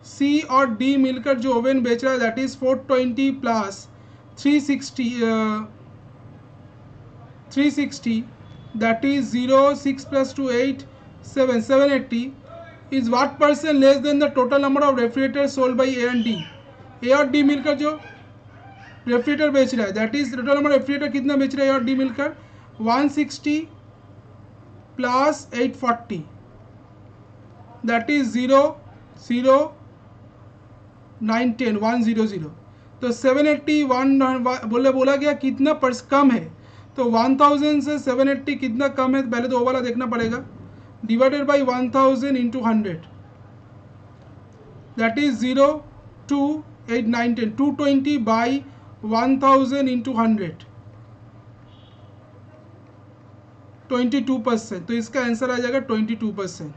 सी और डी मिलकर जो ओवन बेच रहा है दैट इज 420 प्लस 360 that is 0 6 + 2 8 7 780 is what % less than the total number of refrigerator sold by A and D. A और डी मिलकर जो रेफ्रिजरेटर बेच रहा है that is total number refrigerator कितना बेच रहा है ए और डी मिलकर 160 प्लस 840 दैट इज 0 0 9 10 100। तो 781 बोला गया कितना कम है, तो 1000 से 780 कितना कम है, पहले तो वो वाला देखना पड़ेगा, divided by 1000 × 100 that is 0 2 8 9 10 220 by 1000 × 100 22%। तो इसका आंसर आ जाएगा 22%,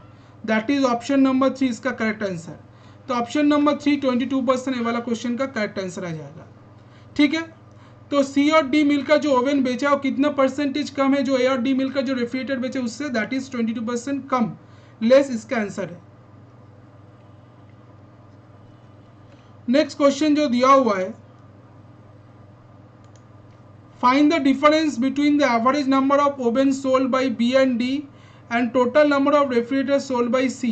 दैट इज ऑप्शन नंबर 3 इसका करेक्ट आंसर। तो ऑप्शन नंबर 3 22% ये वाला क्वेश्चन का करेक्ट आंसर आ जाएगा। ठीक है, तो सी और डी मिलकर जो ओवन बेचा वो कितना % कम है जो ए और डी मिलकर जो रेफ्रिजरेटर बेचे उससे, दैट इज 22% कम, लेस इसका आंसर है। नेक्स्ट क्वेश्चन जो दिया हुआ है, find the difference between the average number of oven sold by B and D and total number of refrigerator sold by C.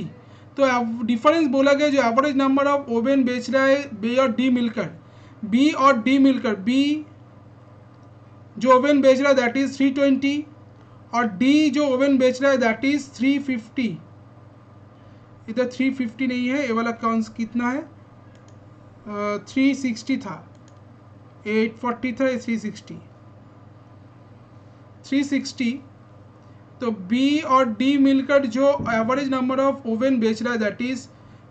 तो डिफरेंस बोला गया जो एवरेज नंबर ऑफ ओवन बेच रहा है बी और डी मिलकर, बी और डी मिलकर, बी जो ओवन बेच रहा है दैट इज 320 और डी जो ओवन बेच रहा है दैट इज 350। इधर 350 नहीं है, ये वाला कौन कितना है 360 था, 840 था, 360। तो बी और डी मिलकर जो एवरेज नंबर ऑफ ओवन बेच रहा है that is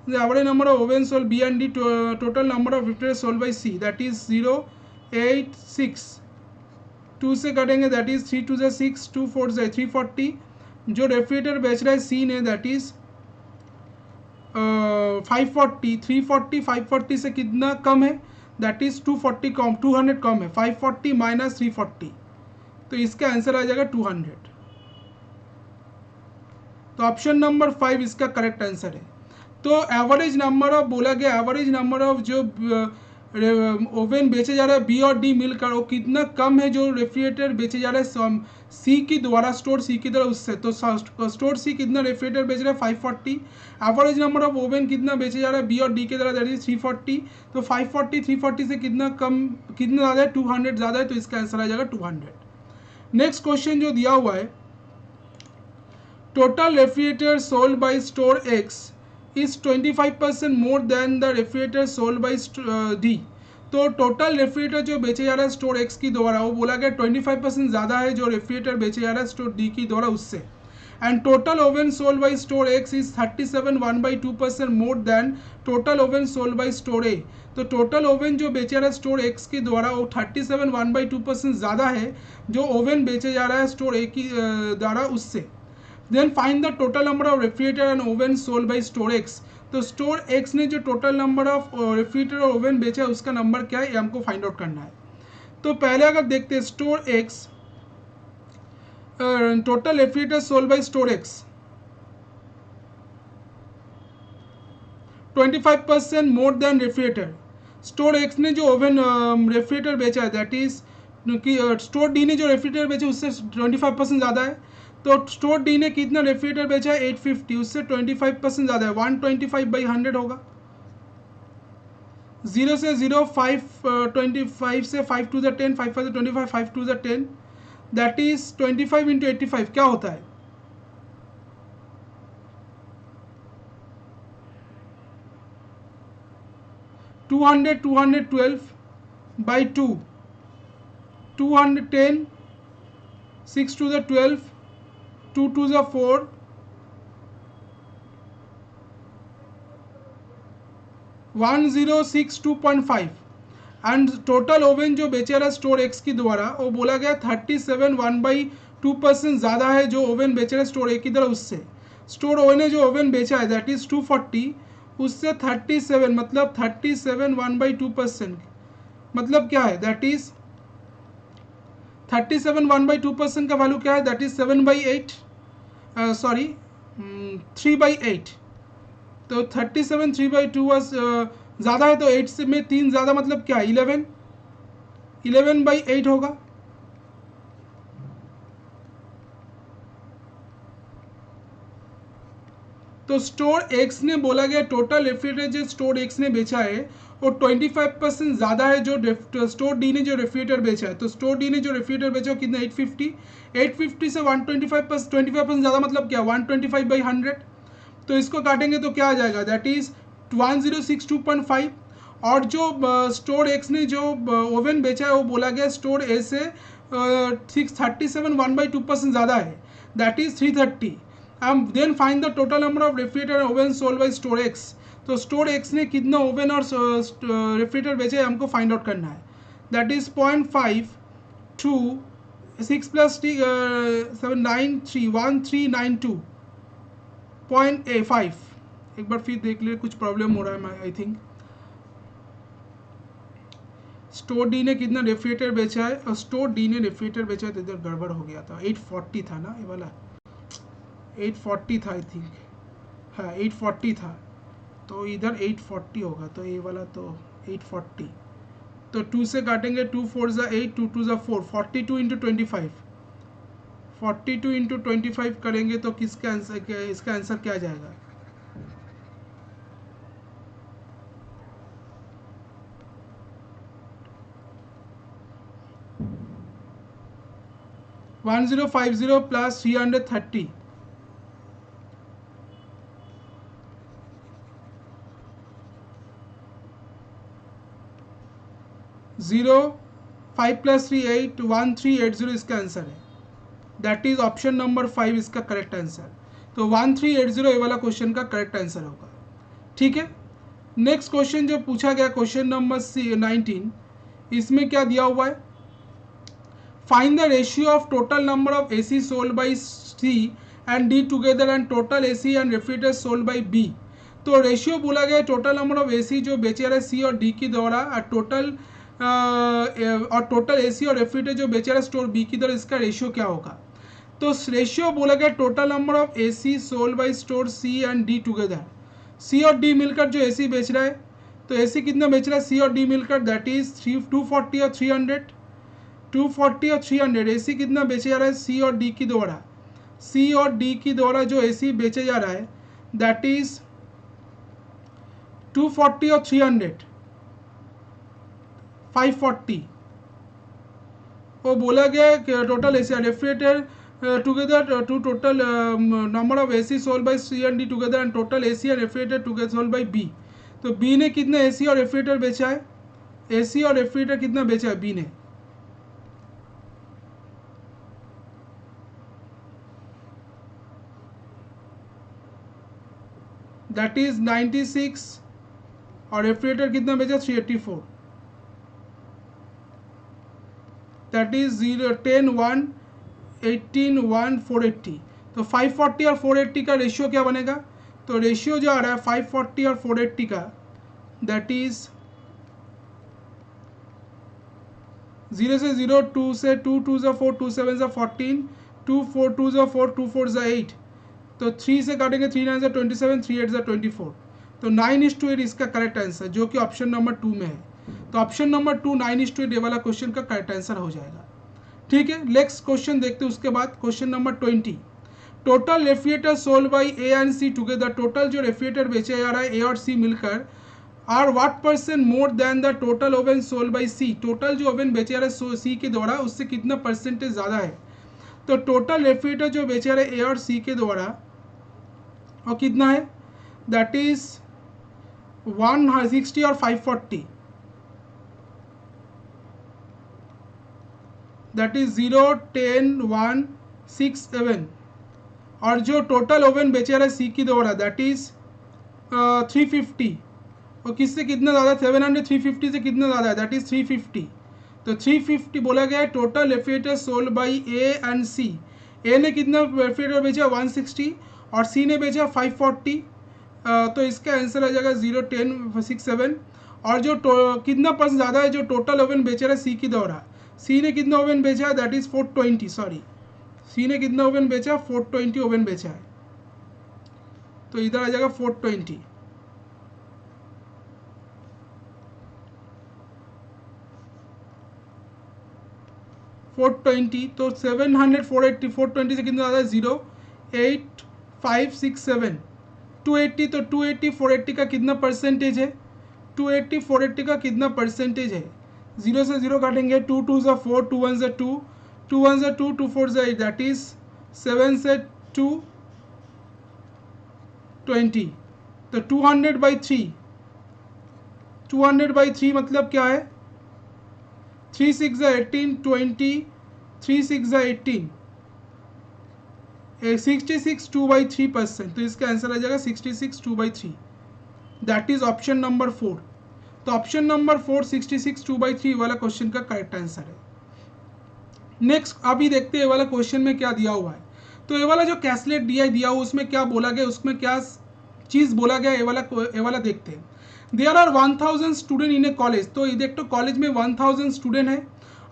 the average number of oven sold B and D total number of refrigerator sold by C that is 0 8 6 2 से कटेंगे दैट इज 3 2 6 2 4 340। जो रेफ्रिजरेटर बेच रहा है सी ने दैट इज 540 340 540 से कितना कम है, दैट इज 240 कम, 200 कम है, 540 माइनस 340, तो इसका आंसर आ जाएगा 200। तो ऑप्शन नंबर 5 इसका करेक्ट आंसर है। तो एवरेज नंबर ऑफ बोला गया, एवरेज नंबर ऑफ जो ओवन बेचे जा रहा है बी और डी मिलकर, वो कितना कम है जो रेफ्रिजरेटर बेचे जा रहा है सी की द्वारा, स्टोर सी की द्वारा उससे। तो स्टोर सी कितना रेफ्रिजरेटर बेच रहा है 540, एवरेज नंबर ऑफ ओवन कितना बेचे जा रहा है बी और डी के द्वारा, दैट इज 340। तो 540 340 से कितना कम, कितना ज़्यादा है 200 ज़्यादा है, तो इसका आंसर आ जाएगा 200। नेक्स्ट क्वेश्चन जो दिया हुआ है, total refrigerator sold by store X is 25% more than the refrigerator sold by D। तो टोटल रेफ्रिजरेटर जो बेचे जा रहा है स्टोर एक्स की द्वारा, वो बोला गया 25% ज़्यादा है जो रेफ्रिजरेटर बेचे जा रहा है स्टोर डी की द्वारा उससे। And total oven sold by store X is 37 1/2% more than total oven sold by store A. तो टोटल ओवन जो बेचे जा रहा है स्टोर एक्स की द्वारा, वो 37 1/2% ज़्यादा है जो ओवन बेचे जा रहा है स्टोर ए की द्वारा उससे। Then find the total number of refrigerator and oven sold by store X. तो स्टोर एक्स ने जो टोटल नंबर ऑफ रेफ्रिजरेटर और ओवन बेचा है उसका नंबर क्या है, ये हमको फाइंड आउट करना है। तो पहले अगर देखते हैं store x, total refrigerator sold by store x 25% more than refrigerator. Store X ने जो ओवन रेफ्रिजरेटर बेचा है, दैट इज स्टोर डी ने जो रेफ्रिजरेटर बेचा उससे 25% ज़्यादा है। तो स्टोर डी ने कितना रेफ्रिजरेटर बेचा है 850, उससे 25% ज़्यादा है, 125/100 होगा। 0 से 0 5 25 से 5 to the 10, 5 5 से 25, 5 to the 10, that is 25 into 85 क्या होता है, 200 212/2, 210, 6 to the 12, 2 to the 4, 1062.5। And total oven जो बेचा रहा है स्टोर एक्स की द्वारा, वो बोला गया 37 1/2% ज़्यादा है जो ओवन बेचा रहा है स्टोर ए की तरह उससे। स्टोर ओ ने जो ओवन बेचा है दैट इज 240, उससे 37 मतलब 37 1/2%, मतलब क्या है, दैट इज 37 1/2% का वैल्यू क्या है, दैट इज 7/8, सॉरी 3/8। तो 37 3/2 ज़्यादा है, तो 8 से में 3 ज़्यादा मतलब क्या है 11/8 होगा। तो स्टोर एक्स ने बोला गया टोटल रेफ्रिजरेटर जो स्टोर एक्स ने बेचा है वो 25% ज़्यादा है जो स्टोर डी ने जो रेफ्रिजरेटर बेचा है। तो स्टोर डी ने जो रेफ्रिजरेटर बेचा है कितना 850 से 125% 25% ज़्यादा मतलब क्या 125/100। तो इसको काटेंगे तो क्या आ जाएगा, दैट इज 1062.5। और जो स्टोर एक्स ने जो ओवन बेचा है वो बोला गया स्टोर ए से 637 1/2% ज़्यादा है, that is 330। Then find the total number of refrigerator and oven sold by store X. तो स्टोर एक्स ने कितना ओवन और रेफ्रिजरेटर बेचे हमको फाइंड आउट करना है, दैट इज 0.5 2 6 + 7 9 3 1392.5। एक बार फिर देख ले, कुछ प्रॉब्लम हो रहा है आई थिंक। स्टोर डी ने कितना रेफ्रिजरेटर बेचा है, और स्टोर डी ने रेफ्रिजरेटर बेचा है तो इधर गड़बड़ हो गया था, 840 था ना, ये वाला 840 था आई थिंक, हाँ 840 था, तो इधर 840 होगा, तो ये वाला तो 840। तो 2 से काटेंगे, 2 4 ज़ा 8, 2 2 ज़ा 4, 42 × 25, 42 × 25 करेंगे तो किसका आंसर क्या है, इसका आंसर क्या जाएगा, 1050 + 330, 0 5 + 3 8 1380 इसका आंसर है, दैट इज ऑप्शन नंबर 5 इसका करेक्ट आंसर। तो 1380 ये वाला क्वेश्चन का करेक्ट आंसर होगा, ठीक है। नेक्स्ट क्वेश्चन जो पूछा गया क्वेश्चन नंबर 19, इसमें क्या दिया हुआ है, find the ratio of total number of AC sold by C and D together and total AC and refrigerator sold by B। तो रेशियो बोला गया टोटल नंबर ऑफ AC जो बेचे रहे C और D की द्वारा, और टोटल AC और रेफ्रिजरेटर जो बेचे रहे स्टोर B की द्वारा, इसका रेशियो क्या होगा। तो रेशियो बोला गया total number of AC sold by store C and D together. C और D मिलकर जो AC बेच रहा है, तो एसी कितना बेच रहा है सी और डी मिलकर, दैट इज 240 और 300, 240 और 300। एसी कितना बेचे जा रहा है सी और डी की द्वारा, सी और डी की द्वारा जो एसी बेचे जा रहा है दैट इज 240 और 300, 540। वो बोला गया कि total AC refrigerator together to total number of AC sold by C and D together and total AC and refrigerator together sold by B. तो बी ने कितना एसी और रेफ्रिजरेटर बेचा है, एसी और रेफ्रिजरेटर कितना बेचा है बी ने, दैट इज 96 और रेफ्रिजरेटर कितना बेचा 384, दैट इज 10 1 18 1 480। तो 540 और 480 का रेशियो क्या बनेगा, तो रेशियो जो आ रहा है 540 और 480 का दैट इज 0 से 0, 2 से 2, 2 से 4, 2 7 से 14, 2 4 2 से 4, 2 4 से 8, तो 3 से काटेंगे 3 9 से 27, 3 8 से 24। तो 9:8 इसका करेक्ट आंसर जो कि ऑप्शन नंबर 2 में है। तो ऑप्शन नंबर 2 9:8 ये वाला क्वेश्चन का करेक्ट आंसर हो जाएगा। ठीक है, नेक्स्ट क्वेश्चन देखते हैं उसके बाद। Question number 20, total refrigerator sold by A and C together, total जो रेफ्रिजरेटर बेचा जा रहा है ए और सी मिलकर are what % more than the total oven sold by C, total जो ओवन बेचा जा रहा है सी के द्वारा उससे कितना परसेंटेज ज़्यादा है। तो टोटल रेफ्रिजरेटर जो बेचा जा रहा है ए और सी के द्वारा और कितना है दैट इज 160 और 540, दैट इज 0 10 1 6 7। और जो टोटल ओवन बेचे जा रहा है सी की द्वारा दैट इज 350, और किससे कितना ज़्यादा 700 350 से कितना ज़्यादा है दैट इज 350। तो 350 बोला गया है total refrigerator sold by A and C. A ने कितना रेफ्रिजरेटर बेचा 160 और सी ने बेचा 540, तो इसका आंसर आ जाएगा 0 10 6 7। और जो कितना परसेंट ज़्यादा है जो टोटल ओवन बेचा रहा है सी की द्वारा, सी ने कितना ओवन बेचा है दैट इज 420, सॉरी सी ने कितना ओवन बेचा 420 ओवन बेचा है, तो इधर आ जाएगा 420। तो 700 480 420 से कितना ज़्यादा है 0 8 5 6 7 280। तो 280 480 का कितना परसेंटेज है, 280 480 का कितना परसेंटेज है, 0 से 0 काटेंगे 2 2 से 4 2 1 से 2 2 1 से 2 2 4 से 8 दैट इज 7 से 2 20। तो 200/3 200/3 मतलब क्या है 3 6 18 20 3 6 18 66 2/3%। तो इसका आंसर आ जाएगा 66 2/3, दैट इज ऑप्शन नंबर 4। तो ऑप्शन नंबर 4 66 2/3 वाला क्वेश्चन का करेक्ट आंसर है। नेक्स्ट अभी देखते हैं ये वाला क्वेश्चन में क्या दिया हुआ है। तो ये वाला जो कैसलेट दिया हुआ उसमें क्या बोला गया, उसमें क्या चीज़ बोला गया, ये वाला देखते हैं। There are 1000 student in a college. तो ये देख तो कॉलेज में 1000 स्टूडेंट है।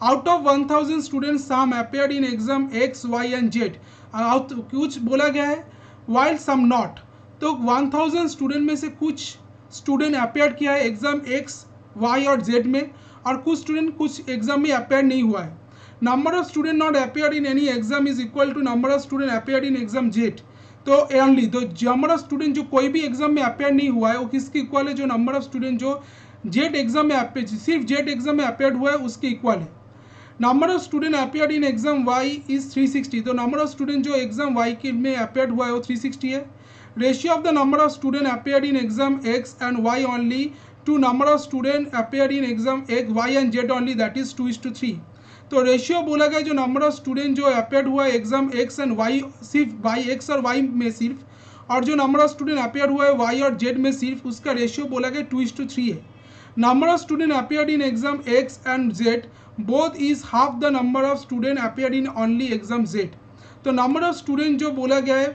Out of 1000 student some appeared in exam X Y and Z, कुछ बोला गया है वाइल सम नॉट। तो 1000 स्टूडेंट में से कुछ स्टूडेंट अपेयर किया है एग्जाम एक्स वाई और जेड में, और कुछ स्टूडेंट कुछ एग्जाम में अपेयर नहीं हुआ है। Number of student not appear in any exam is equal to number of student appear in exam Z. तो ओनली तो नंबर ऑफ स्टूडेंट जो कोई भी एग्जाम में अपेयर नहीं हुआ है वो किसके इक्वल है, जो नंबर ऑफ स्टूडेंट जो जेड एग्जाम में अपेयर सिर्फ जेड एग्जाम में अपेयर हुआ है उसके इक्वल है। Number of student appear in exam Y is 360। तो नंबर ऑफ स्टूडेंट जो एग्जाम वाई के में अपेयर हुआ है वो 360 है। Ratio of the number of student appear in exam X and Y only to number of student appear in exam X Y and Z only that is 2:3। तो ratio बोला गया जो नंबर ऑफ स्टूडेंट जो appear हुआ है exam X and Y सिर्फ Y X और Y में सिर्फ, और जो नंबर ऑफ स्टूडेंट अपेयर हुआ है वाई और जेड में सिर्फ, उसका रेशियो बोला गया 2:3 है। Number of student appear in exam X and Z both is half the number of student appear in only exam Z. तो नंबर ऑफ स्टूडेंट जो बोला गया है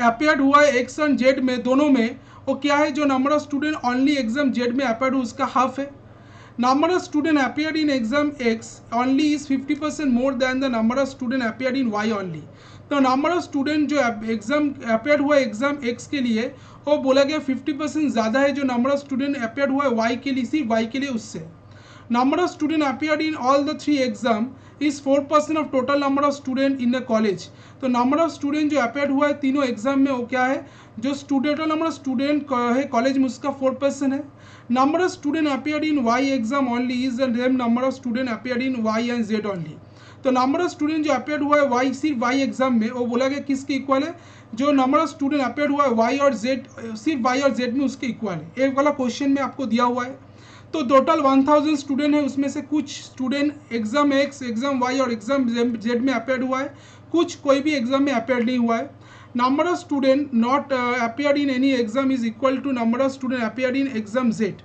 अपेयर हुआ है एक्स एंड जेड में दोनों में, वो क्या है जो number of student only exam Z में अपेयर हुआ उसका हाफ है। Number of students appeared in exam X only is 50% more than the number of students appeared in Y only. तो नंबर ऑफ स्टूडेंट जो एग्जाम अपेयर हुआ exam x के लिए वो बोला गया 50% ज़्यादा है जो नंबर ऑफ स्टूडेंट अपेयर हुआ है वाई के लिए, सिर्फ वाई के लिए उससे. Number of student appeared in all the 3 exam is 4% of total number of student in the college. तो नंबर ऑफ स्टूडेंट जो अपेयर्ड हुआ है तीनों एग्जाम में वो क्या है, जो स्टूडेंट नंबर ऑफ स्टूडेंट है कॉलेज में उसका 4% है. Number of student appeared in Y exam only is the same number of student appeared in Y and Z only. तो नंबर ऑफ स्टूडेंट जो अपेयर्ड हुआ है वाई, सिर्फ वाई एग्जाम में, वो बोला गया किसके इक्वल है, जो नंबर ऑफ स्टूडेंट अपेयर्ड हुआ है वाई और जेड, सिर्फ वाई और जेड में उसके इक्वल है. एक वाला क्वेश्चन में आपको दिया हुआ है. तो टोटल 1000 स्टूडेंट है, उसमें से कुछ student exam X, exam Y और एग्जाम जेड में अपेयर्ड हुआ है, कुछ कोई भी एग्जाम में अपेयर्ड नहीं हुआ है. Number of student not appeared in any exam is equal to number of student appeared in exam Z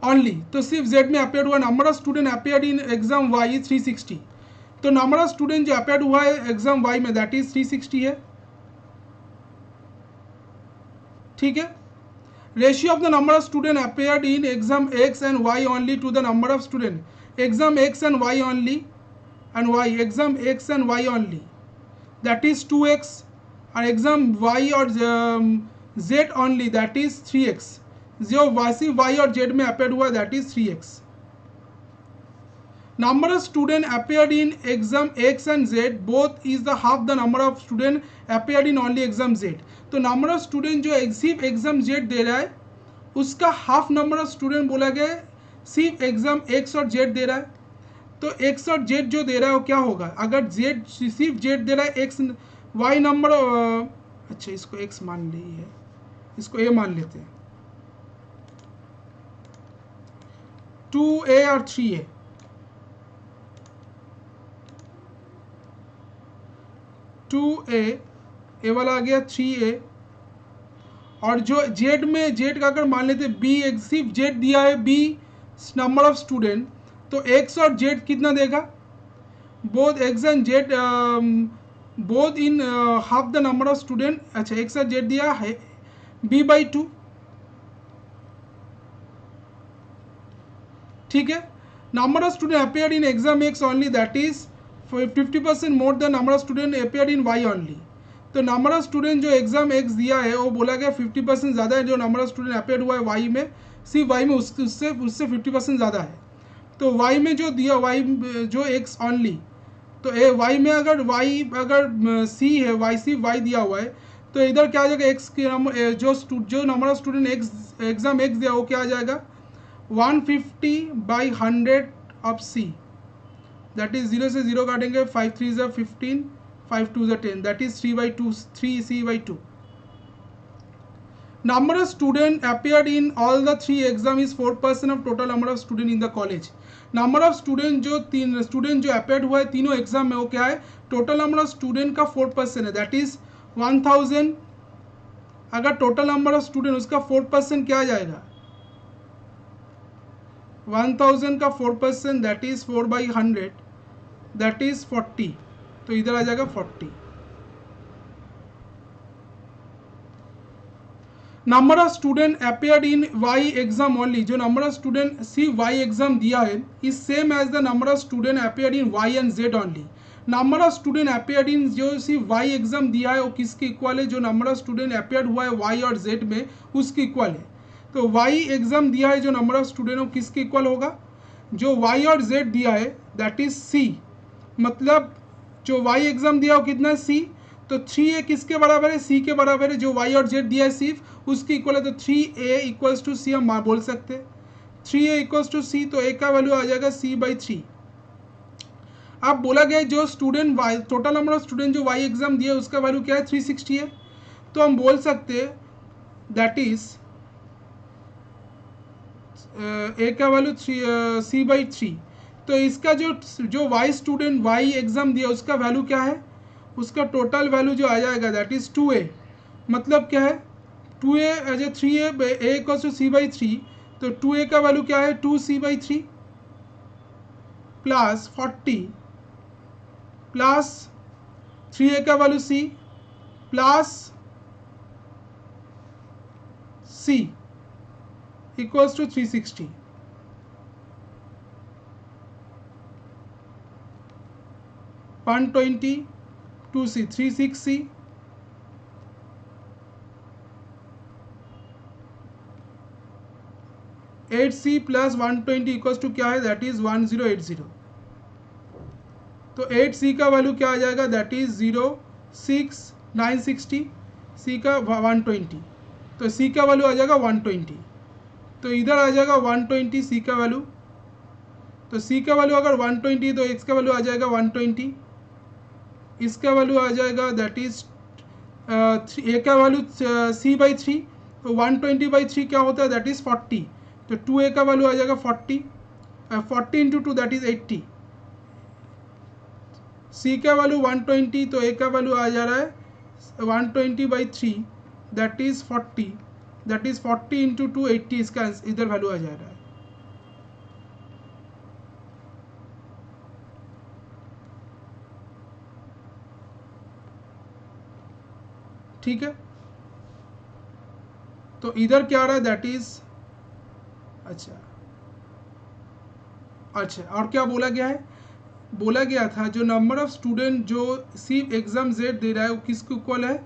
only. तो सिर्फ जेड में अपेयर्ड हुआ. Number of student appeared in exam Y 360. तो नंबर ऑफ स्टूडेंट जो appeared हुआ है exam Y में that is 360 है. ठीक है. Ratio of the number of student appeared in exam X and Y only to the number of student exam X and Y only and Y exam X and Y only that is 2x और exam Y और Z only that is 3x. जो Y Y और Z में appeared हुआ that is 3x. Number of students appeared in exam X and Z both is the half the number of students appeared in only exam Z. तो number of student जो सिर्फ exam Z दे रहा है उसका half number of student बोला गया है सिर्फ एग्जाम X और Z दे रहा है. तो X और Z जो दे रहा है वो क्या होगा, अगर Z सिर्फ Z दे रहा है X Y नंबर, अच्छा इसको X मान ली है, इसको A मान लेते हैं, 2A और 3A. ए वाला आ गया 3A और जो जेड में जेड का अगर मान लेते बी, सिर्फ जेड दिया है बी नंबर ऑफ स्टूडेंट, तो एक्स और जेड कितना देगा, both X and Z both in half the number of student. अच्छा एक्स और जेड दिया है b/2. ठीक है. Number of student appeared in exam X only that is 50% more than number of student appeared in Y only. तो number of student जो exam X दिया है वो बोला गया 50% ज़्यादा है जो नंबर ऑफ स्टूडेंट अपेयर्ड हुआ है वाई में, सिर्फ वाई में उससे 50% ज़्यादा है. तो वाई में जो दिया वाई जो एक्स ओनली, तो वाई में अगर वाई अगर सी है, वाई सिर्फ वाई दिया हुआ है, तो इधर क्या आ जाएगा एक्स के नंबर जो number of student x exam X दिया वो क्या आ जाएगा 150/100 ऑफ सी. दैट इज 0 से 0 काटेंगे, 5 3 is 15, 5 2 is 10, that is 3/2, 3c/2. Number of student appeared in all the 3 exam is 4% of total number of student in the college. Number of student जो तीन student जो अपेयर्ड हुआ है तीनों exam में वो क्या है, टोटल नंबर ऑफ स्टूडेंट का 4% है दैट इज 1000. अगर टोटल नंबर ऑफ स्टूडेंट उसका 4% क्या आ जाएगा, 1000 का 4% दैट इज 4/100 दैट इज 40. तो इधर आ जाएगा 40. Number of student appeared in Y exam only, जो नंबर ऑफ स्टूडेंट सिर्फ वाई एग्जाम दिया है is same as the number of student appeared in Y and Z only. Number of student appeared in जो सिर्फ Y exam दिया है वो किसके इक्वल है, जो नंबर ऑफ स्टूडेंट अपेयर्ड हुआ है वाई और जेड में उसके इक्वल है. तो वाई एग्जाम दिया है जो नंबर ऑफ स्टूडेंट वो किसके इक्वल होगा, जो वाई और जेड दिया है दैट इज सी. मतलब जो वाई एग्जाम दिया वो कितना है सी, तो 3A किसके बराबर है, सी के बराबर है. जो वाई और जेड दिया है सिर्फ उसके इक्वल है, तो 3A इक्वल्स टू सी हम बोल सकते हैं. 3A इक्वल्स टू सी, तो ए का वैल्यू आ जाएगा c/3. अब बोला गया जो student Y total number of student जो वाई एग्जाम दिया है उसका वैल्यू क्या है 360 है. तो हम बोल सकते हैं दैट इज ए का वैल्यू c/3. तो इसका जो वाई स्टूडेंट वाई एग्जाम दिया उसका वैल्यू क्या है, उसका टोटल वैल्यू जो आ जाएगा दैट इज 2A. मतलब क्या है 2A as A 3A A equals to c/3. तो 2A का वैल्यू क्या है 2c/3 प्लस 40 प्लस 3A का value c plus c equals to 360. 120, 2C 36C, 8C plus 120 equals to क्या है, दैट इज 1080। तो 8C का वैल्यू क्या आ जाएगा, दैट इज 06960, C का 120, तो C का वैल्यू आ जाएगा 120। तो इधर आ जाएगा 120 C का वैल्यू, तो C का वैल्यू अगर 120 तो X का वैल्यू आ जाएगा 120, इसका वैल्यू आ जाएगा दैट इज A का वैल्यू C/3, तो 120/3 क्या होता है, दैट इज 40, तो 2A का वैल्यू आ जाएगा 40, 40 इंटू 2 दैट इज 80, C का वैल्यू 120, तो A का वैल्यू आ जा रहा है 120/3 that is 40, that is 40 into 2 80, इसका इधर वैल्यू आ जा रहा है। ठीक है, तो इधर क्या आ रहा है, दैट इज अच्छा, और क्या बोला गया है, बोला गया था जो नंबर ऑफ स्टूडेंट जो सिर्फ एग्जाम जेड दे रहा है वो किसके इक्वल है,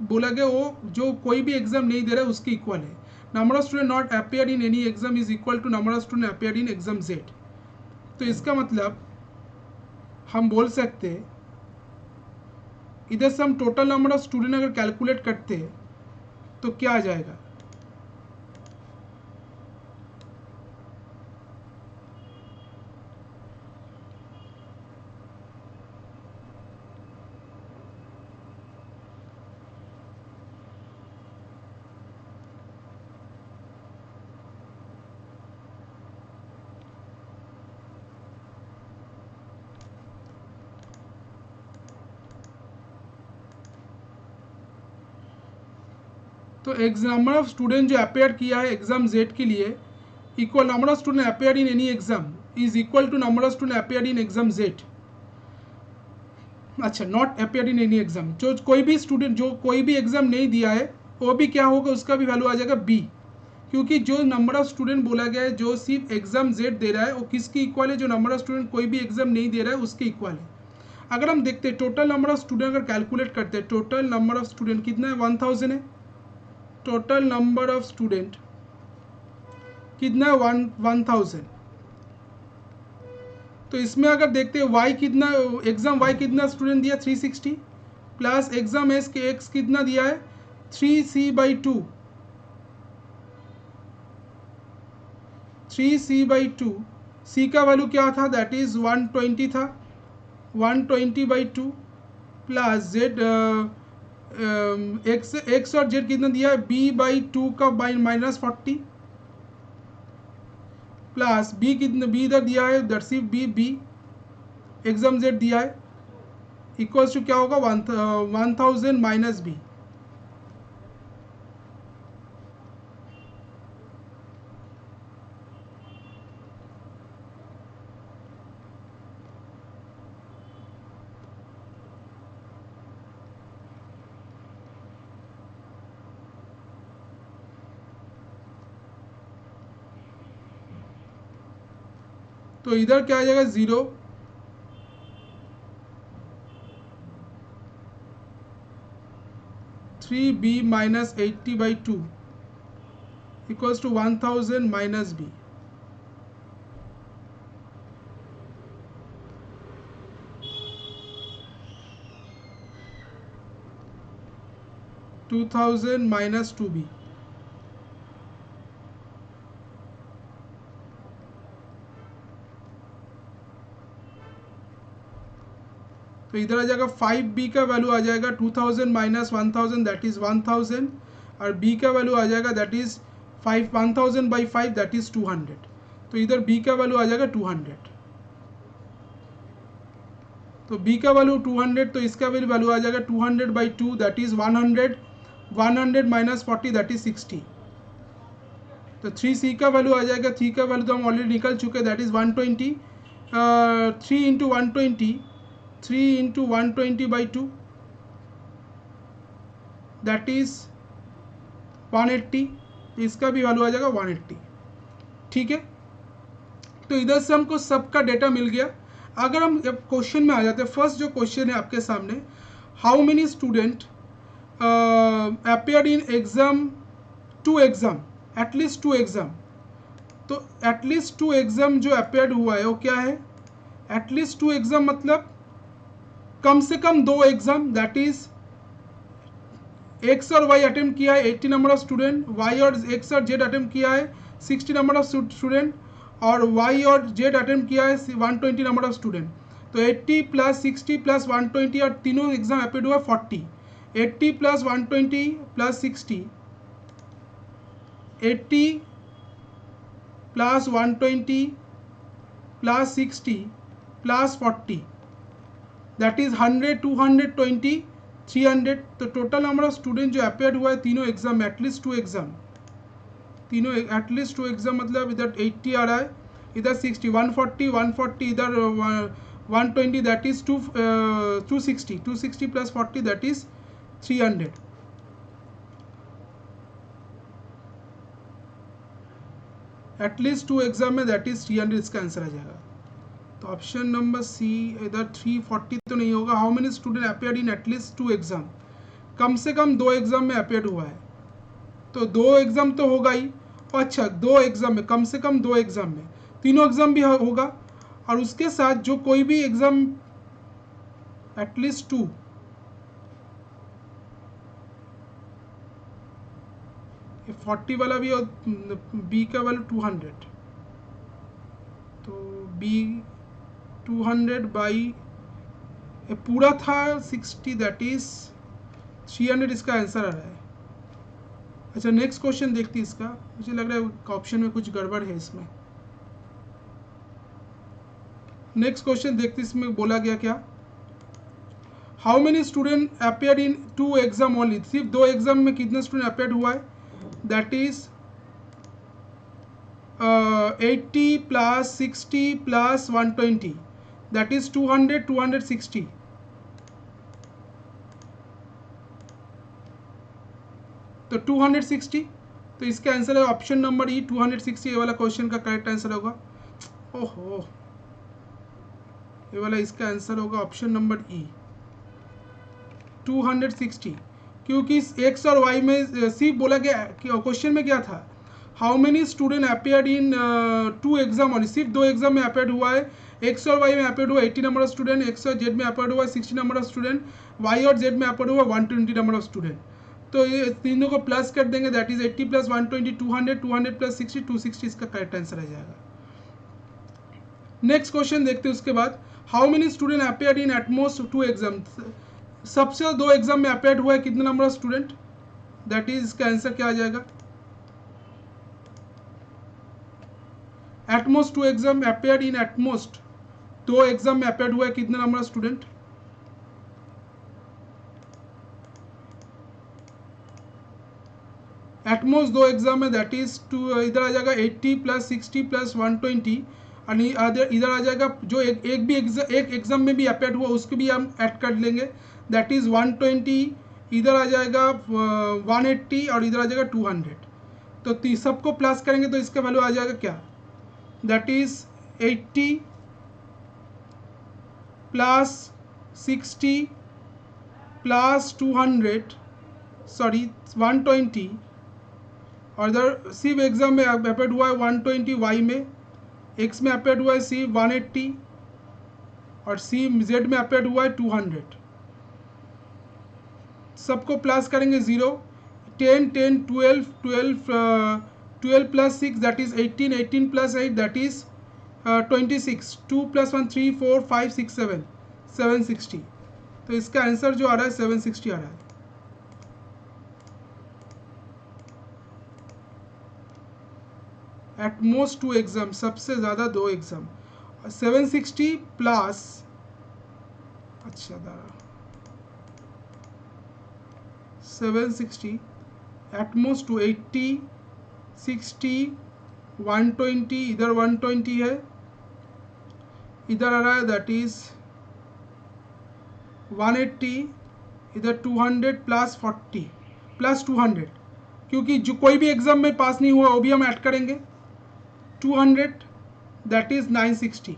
बोला गया वो जो कोई भी एग्जाम नहीं दे रहा है उसके इक्वल है। Number of student not appear in any exam is equal to number of student appear in exam Z. तो इसका मतलब हम बोल सकते हैं, इधर से हम टोटल नंबर ऑफ स्टूडेंट अगर कैलकुलेट करते हैं तो क्या आ जाएगा, तो नंबर ऑफ स्टूडेंट जो अपेयर किया है एग्जाम जेड के लिए equal number of student appear in any exam is equal to number of student appear in exam Z. अच्छा, not appear in any exam, जो कोई भी स्टूडेंट जो कोई भी एग्जाम नहीं दिया है वो भी क्या होगा, उसका भी वैल्यू आ जाएगा बी, क्योंकि जो नंबर ऑफ स्टूडेंट बोला गया है जो सिर्फ एग्जाम जेड दे रहा है वो किसके इक्वल है, जो नंबर ऑफ स्टूडेंट कोई भी एग्जाम नहीं दे रहा है उसके इक्वल है। अगर हम देखते हैं टोटल नंबर ऑफ स्टूडेंट अगर कैलकुलेट करते हैं, टोटल नंबर ऑफ स्टूडेंट कितना है, 1000 है, टोटल नंबर ऑफ स्टूडेंट कितना है, 1000। तो इसमें अगर देखते हैं वाई कितना, एग्जाम वाई कितना स्टूडेंट दिया 360 प्लस एग्जाम एस के एक्स कितना दिया है 3C/2, 3C/2, सी का वैल्यू क्या था, दैट इज 120 था, 120/2 प्लस जेड एक्स और जेड कितना दिया है B/2 का -40 प्लस बी कितना, बी इधर दिया है दैट सिर्फ बी एग्जाम जेड दिया है इक्वल्स टू क्या होगा 1000 माइनस बी। तो इधर क्या आ जाएगा 0, 3B minus 80/2 equals to 1000 minus B. -2B। तो इधर आ जाएगा 5B का वैल्यू आ जाएगा 2000 माइनस 1000 दैट इज 1000, और B का वैल्यू आ जाएगा दैट इज 1000/5 दैट इज 200। तो इधर B का वैल्यू आ जाएगा 200, तो B का वैल्यू 200, तो इसका भी वैल्यू आ जाएगा 200/2 that is 100, 100 minus 40 that is 60। तो 3C का वैल्यू आ जाएगा, 3 का वैल्यू तो हम ऑलरेडी निकल चुके that is 120, 3 into 120, 3 into 120/2 that is 180, इसका भी वैल्यू आ जाएगा 180। ठीक है, तो इधर से हमको सबका डेटा मिल गया। अगर हम क्वेश्चन में आ जाते हैं, फर्स्ट जो क्वेश्चन है आपके सामने, how many student appear in exam, 2 exam, at least 2 exam. तो एटलीस्ट 2 एग्जाम जो अपियर्ड हुआ है वो क्या है? एटलीस्ट 2 एग्जाम मतलब कम से कम 2 एग्जाम, दैट इज एक्स और वाई अटेम्प्ट किया है 80 नंबर ऑफ स्टूडेंट, वाई और एक्स और जेड अटेम्प्ट किया है 60 नंबर ऑफ स्टूडेंट, और वाई और जेड अटेम्प्ट किया है 120 नंबर ऑफ स्टूडेंट। तो 80 प्लस 60 प्लस 120 और तीनों एग्जाम अपेयर हुआ 40। 80 plus 120 plus 60, 80 plus 120 plus 60 plus 40, that is 100, 220, 300। तो टोटल नंबर ऑफ स्टूडेंट जो अपेयर हुआ है तीनों एग्जाम में, एटलीस्ट 2 एग्जाम, तीनों एटलीस्ट 2 एग्जाम मतलब इधर 80 आ रहा है, इधर 60, 140, 140, इधर 120, that is 260, 260 plus 40 that is 300। At least 2 exam में दैट इज 300 इसका आंसर आ जाएगा। तो ऑप्शन नंबर सी, इधर 340 तो नहीं होगा। How many student appeared in at least 2 exam, कम से कम 2 एग्जाम में अपेयर्ड हुआ है, तो 2 एग्जाम तो होगा ही। अच्छा 2 एग्जाम में, कम से कम 2 एग्जाम में, तीनों एग्जाम भी होगा, और उसके साथ जो कोई भी एग्जाम एटलीस्ट 2, ये 40 वाला भी और बी का वैल्यू 200, तो बी 200 बाई पूरा था 60, दैट इज 300 इसका आंसर आ रहा है। अच्छा नेक्स्ट क्वेश्चन देखते हैं इसका, मुझे लग रहा है ऑप्शन में कुछ गड़बड़ है इसमें। नेक्स्ट क्वेश्चन देखते हैं, इसमें बोला गया क्या, how many student appear in 2 exam only, सिर्फ 2 एग्जाम में कितने स्टूडेंट अपेयर हुआ है, that is 80 plus 60 plus 120, that is 200, 260। तो 260, तो इसका आंसर है ऑप्शन नंबर ई 260, ये वाला क्वेश्चन का करेक्ट आंसर होगा। ओहो, ये वाला इसका आंसर होगा ऑप्शन नंबर ई 260, क्योंकि एक्स और वाई में सिर्फ बोला गया, क्वेश्चन में क्या था, how many student appeared in 2 exam only, सिर्फ 2 एग्जाम में अपेयर्ड हुआ है। एक्स और वाई में अपेयर्ड हुआ 80 नंबर ऑफ स्टूडेंट, एक्स और जेड में अपेयर्ड हुआ 60 नंबर ऑफ स्टूडेंट, वाई और जेड में अपेयर्ड हुआ 120 नंबर ऑफ स्टूडेंट। तो ये तीनों को प्लस कर देंगे, दैट इज 80 प्लस 120 200, 200 प्लस 60 260, इसका करेक्ट आंसर आ जाएगा। नेक्स्ट क्वेश्चन देखते हैं उसके बाद, how many student appeared in at most 2 exam, सबसे 2 एग्जाम में अपेयर्ड हुआ है कितने number of student, that is इसका आंसर क्या आ जाएगा, at most 2 exam appeared in at most 2 exam में अपेयर्ड हुआ है कितने number of student, at most 2 exam में दैट इज 2, इधर आ जाएगा 80 प्लस 60 प्लस 120, और इधर आ जाएगा जो एक एग्जाम में भी अपेयर्ड हुआ उसको भी हम ऐड कर लेंगे, दैट इज 120, इधर आ जाएगा 180 और इधर आ जाएगा 200। तो सबको प्लस करेंगे तो इसका वैल्यू आ जाएगा क्या, that is 80 plus 60 plus 200, sorry 120, और इधर सिर्फ एग्जाम में अपेयर्ड हुआ है 120 वाई में, एक्स में अपेयर्ड हुआ है सी 180, और सी जेड में अपेयर्ड हुआ है 200। सबको प्लस करेंगे 0, 10 10 12 12 12 plus 6 that is 18, 18 plus 8 that is 26, 2 plus 1 3 4 5 6 7 760। तो इसका आंसर जो आ रहा है 760 आ रहा है। एट मोस्ट 2 एग्जाम, सबसे ज़्यादा 2 एग्जाम, 760 प्लस, अच्छा 760 एट मोस्ट 280 60 120, इधर 120 है, इधर आ रहा है दैट इज 180, इधर 200 प्लस 40 प्लस 200, क्योंकि जो कोई भी एग्जाम में पास नहीं हुआ वो भी हम ऐड करेंगे 200, दैट इज 960।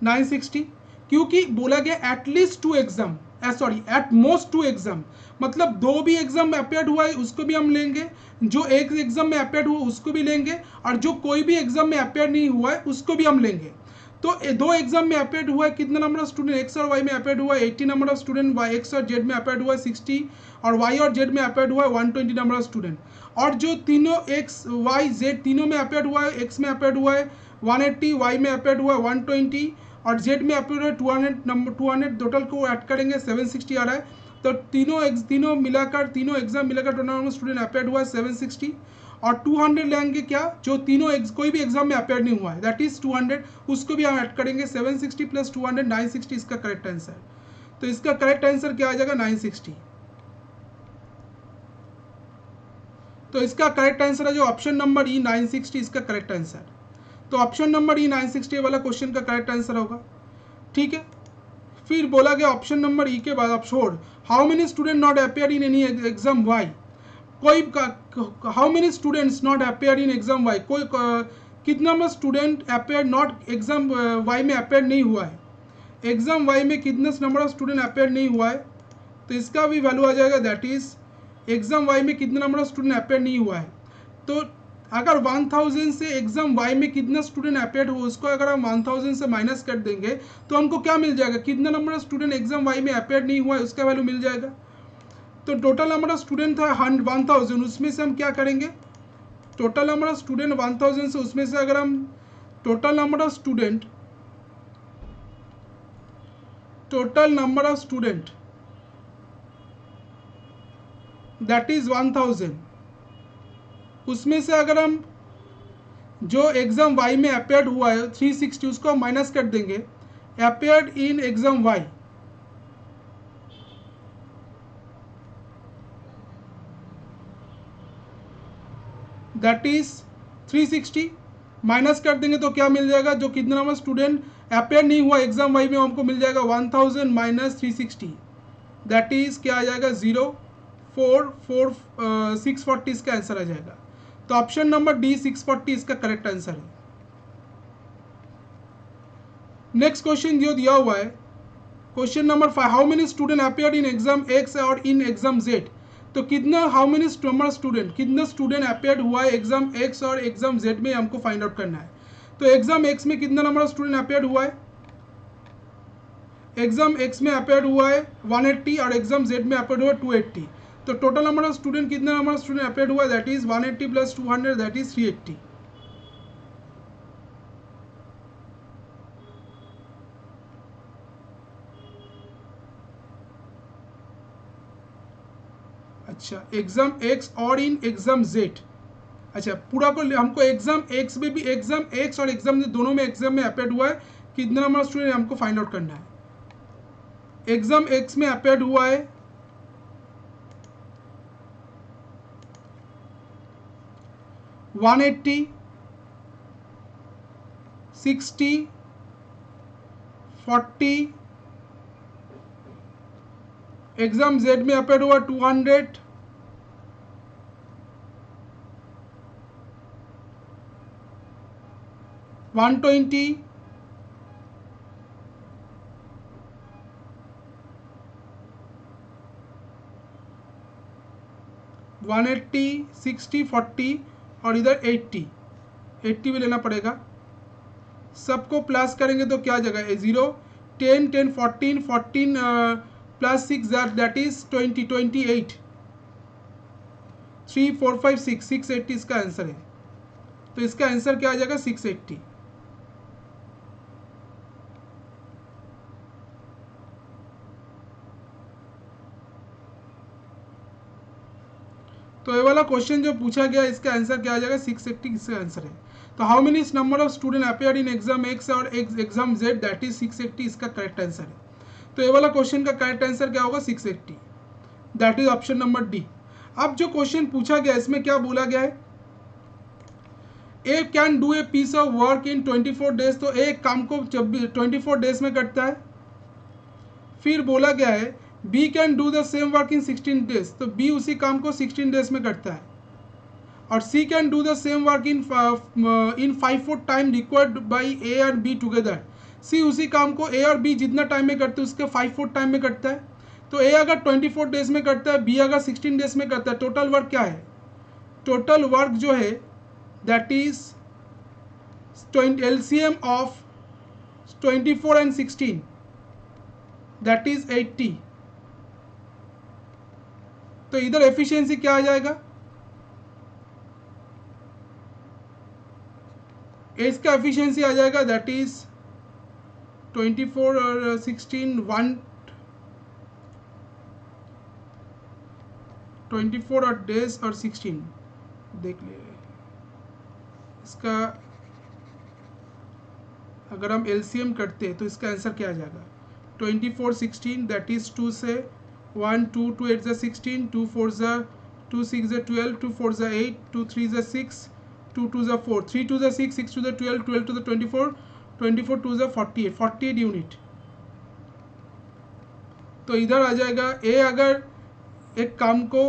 960, क्योंकि बोला गया at least 2 exam, sorry at most 2 exam, मतलब 2 भी एग्जाम में अपेयर्ड हुआ है उसको भी हम लेंगे, जो एक एग्जाम में अपेयर्ड हुआ उसको भी लेंगे, और जो कोई भी एग्जाम में अपेयर नहीं हुआ है उसको भी हम लेंगे। तो 2 एग्जाम में अपेयर्ड हुआ है, कितना नंबर ऑफ स्टूडेंट एक्स और वाई में अपेयर्ड हुआ है 80 number of student, Y X और जेड में अपेयर्ड हुआ है 60, और वाई और जेड में अपेयर्ड हुआ है 120 नंबर ऑफ स्टूडेंट। और जो तीनों एक्स वाई जेड तीनों में अपेयर्ड हुआ है, एक्स में अपेयर्ड हुआ है 180, वाई में अपेयर्ड हुआ है 120, और जेड में अपेयर्ड हुआ है 200 नंबर 200, टोटल को ऐड करेंगे 760 आ रहा है। तो तीनों मिलाकर, तीनों एग्जाम मिलाकर टोटल नंबर स्टूडेंट अपेयर्ड हुआ है 760, और 200 लेंगे क्या, जो तीनों कोई भी एग्जाम में अपेयर नहीं हुआ है, दैट इज 200, उसको भी हम ऐड करेंगे 760 प्लस 200 960 इसका करेक्ट आंसर। तो इसका करेक्ट आंसर क्या आ जाएगा 960। तो इसका करेक्ट आंसर है जो ऑप्शन नंबर ई 960 इसका करेक्ट आंसर। तो ऑप्शन नंबर ई 960 वाला क्वेश्चन का करेक्ट आंसर होगा। ठीक है, फिर बोला गया ऑप्शन नंबर ई के बाद option how many student not appear in any exam Y, कोई how many students not appear in exam Y, कोई कितना number student appear not exam Y में अपेयर नहीं हुआ है, एग्जाम वाई में कितना नंबर ऑफ स्टूडेंट अपेयर नहीं हुआ है। तो इसका भी वैल्यू आ जाएगा, दैट इज एग्जाम वाई में कितना नंबर ऑफ स्टूडेंट अपेयर नहीं हुआ है। तो अगर 1000 से एग्जाम वाई में कितना स्टूडेंट अपेयर हुआ उसको अगर हम 1000 से माइनस कर देंगे तो हमको क्या मिल जाएगा, कितना number of student exam Y में अपेयर नहीं हुआ है उसका वैल्यू मिल जाएगा। तो टोटल नंबर ऑफ स्टूडेंट था 1000, उसमें से हम क्या करेंगे, टोटल नंबर ऑफ स्टूडेंट 1000 से उसमें से अगर हम total number of student that is 1000, उसमें से अगर हम जो एग्जाम वाई में अपेयर्ड हुआ है 360 उसको हम माइनस कर देंगे appeared in exam Y, that is 360 minus कर देंगे तो क्या मिल जाएगा, जो कितना नंबर स्टूडेंट अपेयर नहीं हुआ एग्जाम वाई में हमको मिल जाएगा 1000 माइनस 360, दैट इज क्या आ जाएगा 640 इसका आंसर आ जाएगा। तो ऑप्शन नंबर डी 640 इसका करेक्ट आंसर है। नेक्स्ट क्वेश्चन जो दिया हुआ है question number 5, how many student appear in exam x और इन एग्जाम जेड, तो कितना हाउ मेनी नंबर स्टूडेंट कितना स्टूडेंट अपेयर हुआ है एग्जाम एक्स और एग्जाम जेड में हमको फाइंड आउट करना है। तो एग्जाम एक्स में कितना नंबर ऑफ स्टूडेंट अपेयर हुआ है, एग्जाम एक्स में अपेयर हुआ है 180 और एग्जाम जेड में अपेयर हुआ है 280। तो टोटल नंबर ऑफ स्टूडेंट कितना नंबर ऑफ स्टूडेंट अपेयर हुआ है, that is 180 plus 200 that is 380। अच्छा, एग्जाम एक्स और इन एग्जाम जेड, अच्छा पूरा को हमको एग्जाम एक्स में भी एग्जाम एक्स और एग्जाम दोनों में एग्जाम में अपेयर हुआ है कितना नंबर ऑफ स्टूडेंट हमको फाइंड आउट करना है। एग्जाम एक्स में अपेयर हुआ है 180, 60, 40, एग्जाम जेड में अपेयर हुआ 200, 120, 180, 60, 40 और इधर 80 भी लेना पड़ेगा। सबको प्लस करेंगे तो क्या जगह 0 10 10 14 14 प्लस 6 दैट इज 20 28 3 4 5 6 680 इसका आंसर है। तो इसका आंसर क्या आ जाएगा 680। तो ये वाला क्वेश्चन जो पूछा गया इसका आंसर क्या आ जाएगा 680 इसका आंसर है। तो how many number of student appear in exam x और एग्जाम जेड दैट इज 680 इसका करेक्ट आंसर है। तो ये वाला क्वेश्चन का करेक्ट आंसर क्या होगा 680, that is option number D. अब जो क्वेश्चन पूछा गया इसमें क्या बोला गया है, A can do a piece of work in 24 days, तो एक काम को 24 डेज में करता है। फिर बोला गया है B can do the same work in 16 days, तो बी उसी काम को 16 डेज में करता है। और C can do the same work in 5/4 time required by A and B together, C उसी काम को ए और बी जितना टाइम में करते हैं उसके 5/4 टाइम में करता है। तो ए अगर 24 डेज में करता है, बी अगर 16 डेज में करता है, टोटल वर्क क्या है? टोटल वर्क जो है that is LCM of 24 and 16 that is 80। तो इधर एफिशिएंसी क्या आ जाएगा? इसका एफिशिएंसी आ जाएगा दैट इज 24 और 16 24 और डेज और 16 देख ले। इसका अगर हम LCM करते हैं तो इसका आंसर क्या आ जाएगा? 24 16 दैट इज 2 से 1 2 2 8 16 2 4 2 6 12 2 4 8 2 3 6 2 2 4 3 2 6 6 2 12 12 2 24 24 2 48 यूनिट। तो इधर आ जाएगा ए अगर एक काम को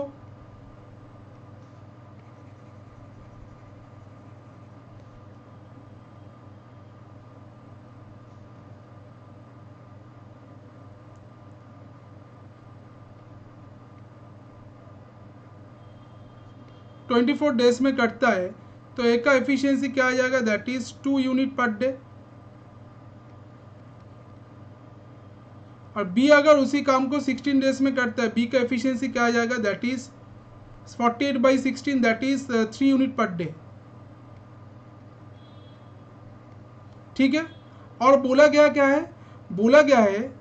ट्वेंटी 24 डेज में करता है तो ए का एफिशिएंसी क्या आ जाएगा? That is 2 unit per day. और बी अगर उसी काम को 16 डेज में करता है, बी का एफिशिएंसी क्या आ जाएगा? That is 48/16 that is 3 unit per day. ठीक है। और बोला गया क्या है? बोला गया है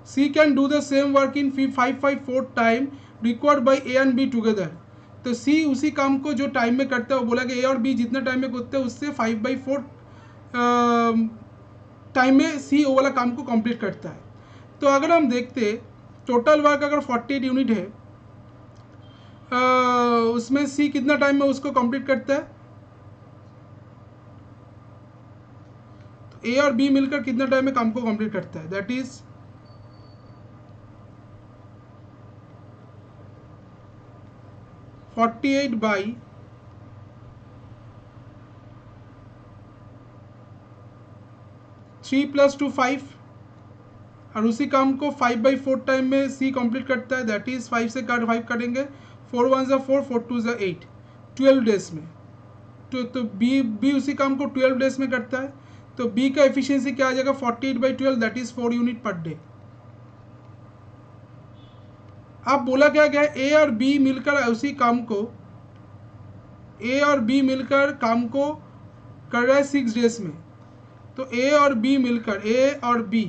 C can do the same work in 5/4 time required by A and B together। तो C उसी काम को जो टाइम में करता है, वो बोला कि A और B जितना टाइम में करते हैं उससे 5/4 टाइम में C वो वाला काम को कंप्लीट करता है। तो अगर हम देखते टोटल वर्क अगर 48 यूनिट है, उसमें C कितना टाइम में उसको कंप्लीट करता है? तो A और B मिलकर कितना टाइम में काम को कंप्लीट करता है? दैट इज 48 बाई 3 + 2 5 और उसी काम को 5/4 टाइम में सी कंप्लीट करता है। दैट इज 5 से 5 करेंगे, 4 1 4 4 2 8 12 डेज में। तो बी उसी काम को 12 डेज में करता है। तो बी का एफिशिएंसी क्या आ जाएगा? 48/12 that is 4 unit per day. अब बोला क्या गया? ए और बी मिलकर उसी काम को कर रहा है 6 डेज में। तो ए और बी मिलकर ए और बी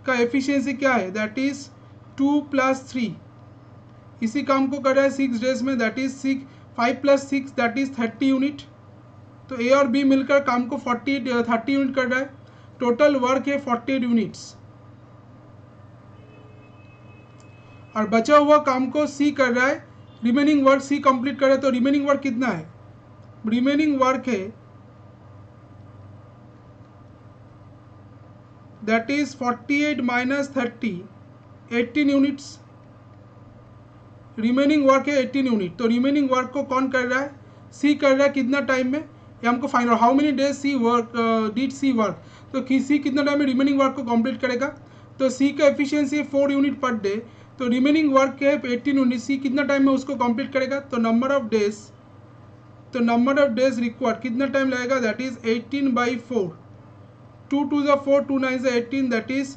का एफिशिएंसी क्या है? दैट इज 2 + 3 इसी काम को कर रहा है 6 डेज में। That is 5 + 6 that is 30 unit. तो ए और बी मिलकर काम को 30 यूनिट कर रहा है। टोटल वर्क है 48 यूनिट्स। और बचा हुआ काम को सी कर रहा है, रिमेनिंग वर्क सी कंप्लीट कर रहा है। तो रिमेनिंग वर्क कितना है? रिमेनिंग वर्क है that is 48 - 30 18 units. Remaining work है 18 यूनिट। तो रिमेनिंग वर्क को कौन कर रहा है? सी कर रहा है। कितना टाइम में? ये हमको find out, how many days C work did C work. तो सी कितना टाइम में रिमेनिंग वर्क को कंप्लीट करेगा? तो सी का एफिशिएंसी है 4 यूनिट पर डे। तो रिमेनिंग वर्क है 18 यूनिट। सी कितना टाइम में उसको कंप्लीट करेगा? तो नंबर ऑफ डेज रिक्वायर्ड कितना टाइम लगेगा? That is 18/4 2 2 4 2 9 18 that is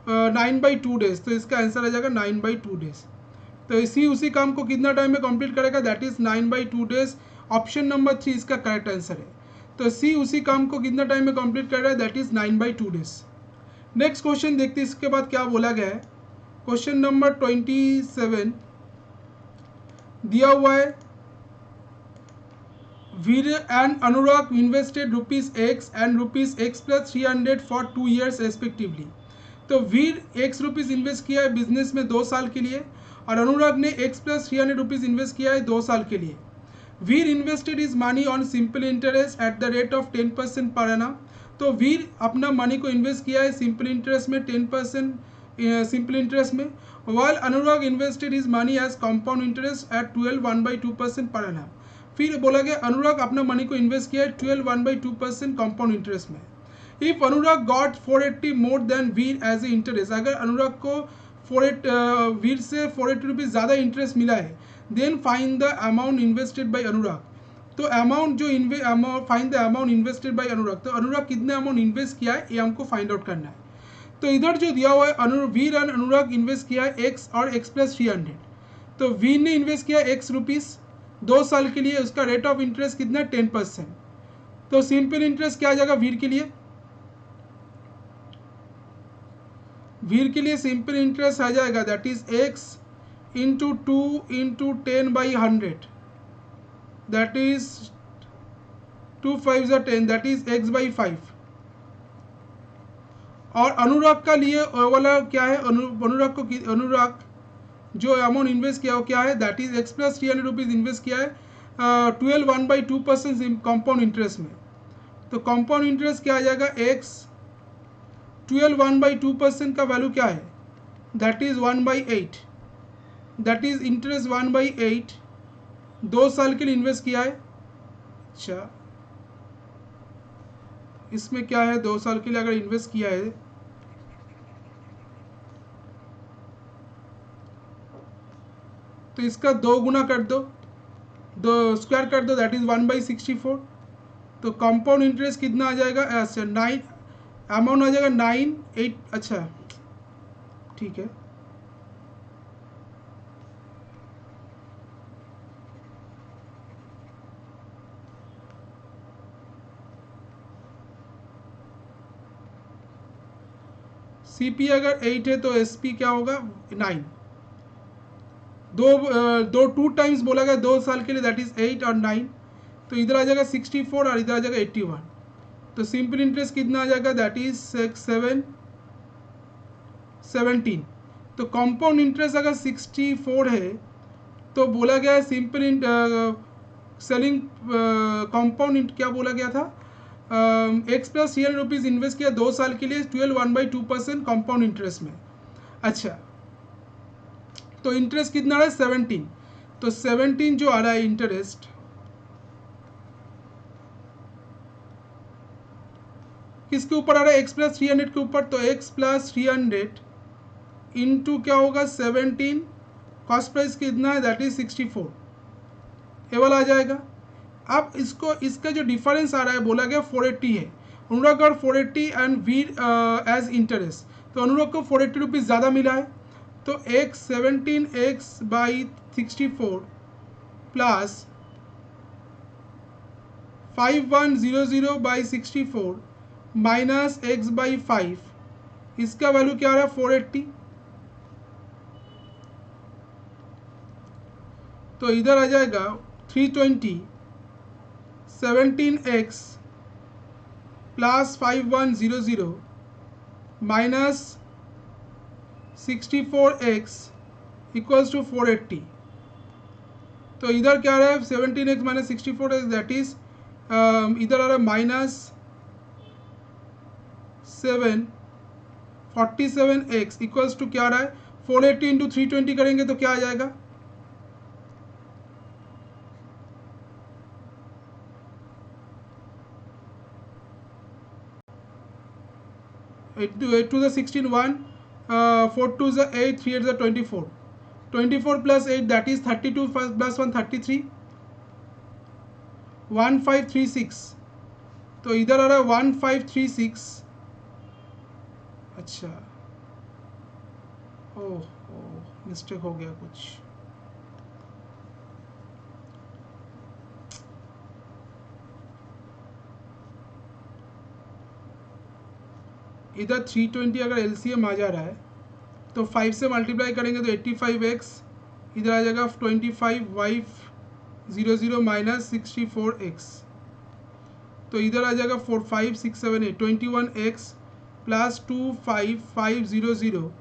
9/2 days. तो इसका आंसर आ जाएगा 9/2 डेज। तो इसी उसी काम को कितना टाइम में कंप्लीट करेगा? That is 9/2 days. Option number 3 इसका करेक्ट आंसर है। तो सी उसी काम को कितना टाइम में कंप्लीट कर रहा है? That is 9/2 days. Next question देखते हैं इसके बाद क्या बोला गया है। क्वेश्चन नंबर 27 दिया हुआ है, Veer and Anurag invested ₹X and ₹X + 300 for 2 years respectively. तो वीर X रुपीज़ इन्वेस्ट किया है बिजनेस में 2 साल के लिए और अनुराग ने X + 300 रुपीज़ इन्वेस्ट किया है 2 साल के लिए। Veer invested is money on simple interest at the rate of 10% per annum। तो वीर अपना मनी को इन्वेस्ट किया है सिंपल इंटरेस्ट में 10% सिंपल इंटरेस्ट में, while Anurag invested is money as compound interest at 1/2% per annum। फिर बोला गया अनुराग अपना मनी को इन्वेस्ट किया है 12.1/2% कंपाउंड इंटरेस्ट में। If Anurag got 480 more than Veer as a interest, अगर अनुराग को वीर से 480 रुपीज़ ज़्यादा इंटरेस्ट मिला है, then find the amount invested by Anurag. तो अमाउंट जो find the amount invested by Anurag, तो अनुराग कितने अमाउंट इन्वेस्ट किया है ये हमको फाइंड आउट करना है। तो इधर जो दिया हुआ है वीर एंड अनुराग इन्वेस्ट किया है एक्स और एक्स प्लस 300। तो वीर ने इन्वेस्ट किया एक्स रुपीज़ 2 साल के लिए, उसका रेट ऑफ इंटरेस्ट कितना है 10%। तो सिंपल इंटरेस्ट क्या आ जाएगा वीर के लिए, वीर के लिए सिंपल इंटरेस्ट आ जाएगा that is x into 2 into 10/100, that is 2 5 10, that is x/5। और अनुराग का लिए वाला क्या है, अनुराग जो अमाउंट इन्वेस्ट किया वो क्या है, that is x plus 300 rupees invest किया है 12.1/2% कंपाउंड इंटरेस्ट में। तो कंपाउंड इंटरेस्ट क्या आ जाएगा, एक्स 12.1/2% का वैल्यू क्या है, that is 1/8, that is interest 1/8, 2 साल के लिए इन्वेस्ट किया है। अच्छा इसमें क्या है, 2 साल के लिए अगर इन्वेस्ट किया है तो इसका 2 गुना कर दो, 2 स्क्वायर कर दो, दैट इज 1/64। तो कंपाउंड इंटरेस्ट कितना आ जाएगा, अच्छा 9 अमाउंट आ जाएगा 9 8, अच्छा ठीक है। सीपी अगर 8 है तो एसपी क्या होगा 9, दो 2 टाइम्स बोला गया 2 साल के लिए, दैट इज 8 और 9। तो इधर आ जाएगा 64 और इधर आ जाएगा 81। तो सिंपल इंटरेस्ट कितना आ जाएगा, दैट इज 17। तो कंपाउंड इंटरेस्ट अगर 64 है तो बोला गया है सिंपल सेलिंग कंपाउंड क्या बोला गया था, एक्स प्लस 300 रुपीज़ इन्वेस्ट किया 2 साल के लिए 12.1/2% कंपाउंड इंटरेस्ट में। अच्छा तो इंटरेस्ट कितना आ रहा है 17, तो 17 जो आ रहा है इंटरेस्ट किसके ऊपर आ रहा है, एक्स प्लस 300 के ऊपर। तो एक्स प्लस 300 इंटू क्या होगा 17, कॉस्ट प्राइस कितना है, दैट इज 64, ये वाला आ जाएगा। अब इसको इसका जो डिफरेंस आ रहा है बोला गया 480 है, अनुराग और 480 एंड वीर एज इंटरेस्ट, तो अनुराग को 480 रुपीज़ ज़्यादा मिला है। तो x 17x/64 plus 5100/64 minus x/5, इसका वैल्यू क्या आ रहा है 480। तो इधर आ जाएगा 320, 17x plus 5100 minus 64x equals to 480। तो इधर क्या आ रहा है 17x minus 64x, that is इधर आ रहा है -47x इक्वल्स टू क्या आ रहा है 480 इंटू 320 करेंगे तो क्या आ जाएगा, एट टू द 16 1, 4 2 ज़ा 8, 3 8 ज़ा 24, 24 प्लस 8 दैट इज 32 प्लस 1 33, 1536। तो इधर आ रहा है 1536। अच्छा ओह मिस्टेक हो गया कुछ, इधर 320 अगर एलसीएम आ जा रहा है तो 5 से मल्टीप्लाई करेंगे तो 85x, इधर आ जाएगा 25y00 माइनस 64x। तो इधर आ जाएगा 4 5 6 7 8 21x प्लस 25500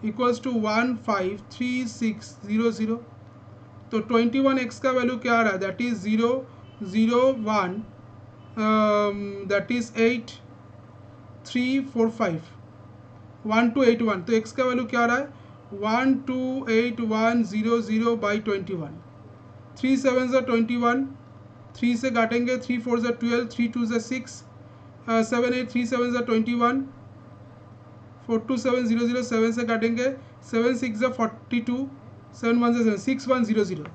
इक्वल्स टू 153600। तो 21x का वैल्यू क्या आ रहा है, दैट इज 001, दैट इज 8345 1281। तो x का वैल्यू क्या आ रहा है 128100/21, 3 7 21, 3 से काटेंगे, 3 4 ज़ा 12, 3 2 ज़ा 6, 7 8 3 7 ज़ा 21, 4 2 7 0 0, 7 से काटेंगे, 7 6 ज़ा 42, 7 1 ज़ा 7, 6 1 0 0।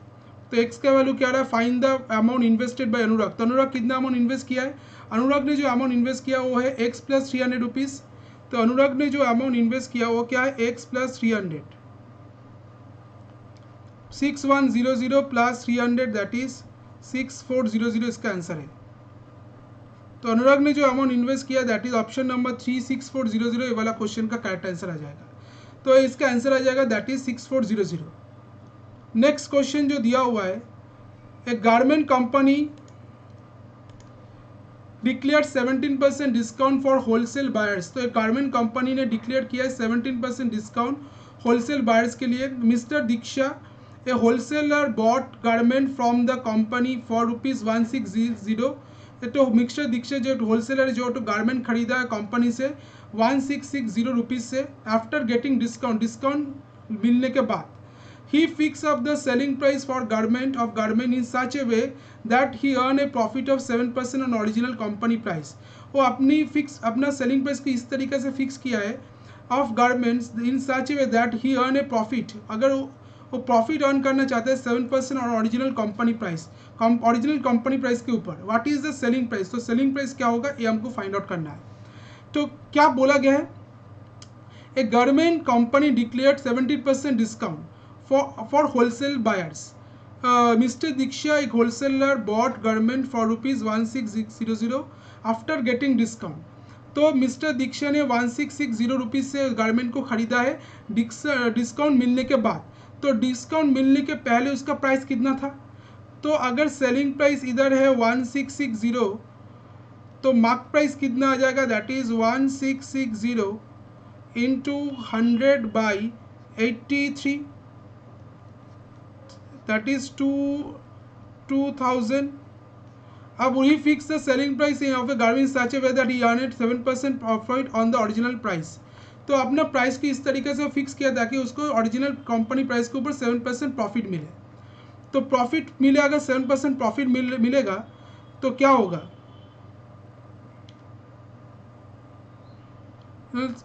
तो एक्स का वैल्यू क्या आ रहा है? Find the amount invested by Anurag. तो अनुराग कितना अमाउंट इन्वेस्ट किया है? अनुराग ने जो अमाउंट इन्वेस्ट किया वो है एक्स प्लस 300 रुपीज़। तो अनुराग ने जो अमाउंट इन्वेस्ट किया वो क्या है? X plus 300, 6100 plus 300 that is 6400 इसका आंसर है। तो अनुराग ने जो अमाउंट इन्वेस्ट किया दैट इज ऑप्शन नंबर 3 6400, ये वाला क्वेश्चन का करेक्ट आंसर आ जाएगा। तो इसका आंसर आ जाएगा दैट इज 6400। नेक्स्ट क्वेश्चन जो दिया हुआ है, a garment company declare 17% discount for wholesale buyers. तो एक गारमेंट कंपनी ने डिक्लेयर किया है 17% डिस्काउंट होलसेल बायर्स के लिए। Mister Diksha a wholesaler bought garment from the company for ₹1660। तो मिस्टर दीक्षा जो होलसेलर जो तो गारमेंट खरीदा है कंपनी से 1660 रुपीज़ से। आफ्टर गेटिंग डिस्काउंट मिलने के बाद he fix up the selling price for garment in such a way that he earn a profit of 7% on original company price। वो अपना सेलिंग प्राइस को इस तरीके से फिक्स किया है of garments in such A way that he earn A profit. अगर वो प्रॉफिट अर्न करना चाहते हैं 7% और original company price, original company price के ऊपर। What is the selling price? तो सेलिंग प्राइस क्या होगा ये हमको फाइंड आउट करना है। तो क्या बोला गया है? A garment company declared 70% discount for wholesale buyers। Mr. Diksha, a wholesaler, bought garment for ₹1660 after getting discount। तो मिस्टर दीक्षा ने 1660 रुपीज़ से गारमेंट को खरीदा है डिस्काउंट मिलने के बाद। तो डिस्काउंट मिलने के पहले उसका प्राइस कितना था? तो अगर सेलिंग प्राइस इधर है 1660, तो मार्क प्राइस कितना आ जाएगा? That is 1660 into 100 by 83, that is 2000। अब he fixed the selling price of a garment in such a way that he earned 7% profit on the original price। तो अपना प्राइस को इस तरीके से फिक्स किया ताकि उसको ओरिजिनल कंपनी प्राइस के ऊपर 7% प्रॉफिट मिले। तो प्रॉफिट मिले, अगर 7% प्रॉफिट मिलेगा तो क्या होगा?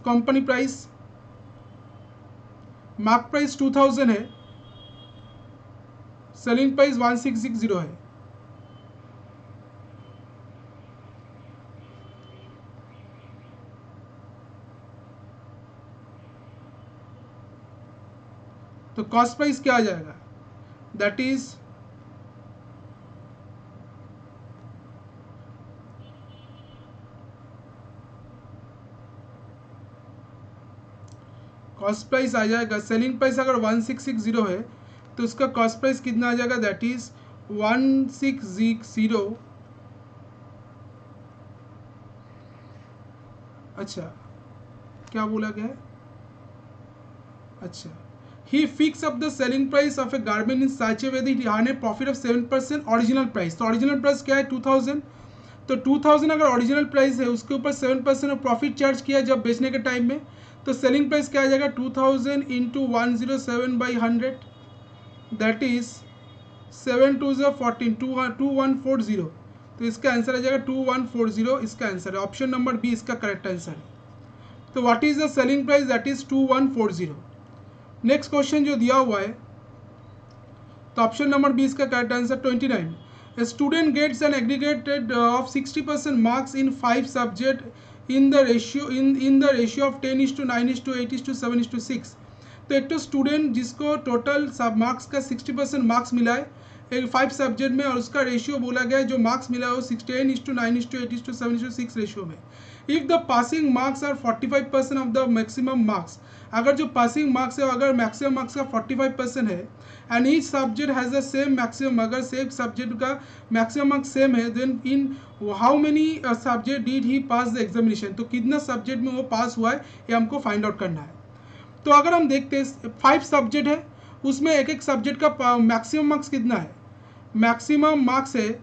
कंपनी प्राइस मार्क प्राइस 2000 है, सेलिंग प्राइस 1660 है। तो कॉस्ट प्राइस क्या आ जाएगा? दैट इज कॉस्ट प्राइस आ जाएगा, सेलिंग प्राइस अगर 1660 है तो उसका कॉस्ट प्राइस कितना आ जाएगा? That is 1660। अच्छा, क्या बोला गया है? अच्छा, he fix up the selling price of a garment in such a way that he earn a profit of 7% original price। तो ओरिजिनल प्राइस क्या है? 2000। तो 2000 अगर ओरिजिनल प्राइस है उसके ऊपर 7% ऑफ प्रॉफिट चार्ज किया जब बेचने के टाइम में, तो सेलिंग प्राइस क्या आ जाएगा? 2000 इंटू 107 बाई 100 दैट इज 7 2 14, 2140। तो इसका आंसर आ जाएगा 2140, इसका आंसर है ऑप्शन नंबर बी, इसका करेक्ट आंसर है। तो what is the selling price? That is 2140। Next question जो दिया हुआ है, तो ऑप्शन नंबर बी इसका correct answer 29। A student gets an aggregated of 60% marks in 5 subject in the ratio of 10:9:8:7:6। तो एक तो स्टूडेंट जिसको टोटल सब मार्क्स का 60% मार्क्स मिला है 5 सब्जेक्ट में, और उसका रेशियो बोला गया है जो मार्क्स मिला है वो 10:9:8:7:6 रेशियो में। If the passing marks are 45% of the maximum marks, अगर जो पासिंग मार्क्स है अगर मैक्सिमम मार्क्स का 45% है, and each subject has the same maximum, अगर सेम सब्जेक्ट का मैक्सिमम मार्क्स सेम है, then in how many subject did he pass the examination. तो कितना सब्जेक्ट में वो पास हुआ है ये हमको फाइंड आउट करना है। तो अगर हम देखते हैं 5 सब्जेक्ट है, उसमें एक एक सब्जेक्ट का मैक्सिमम मार्क्स कितना है? मैक्सिमम मार्क्स है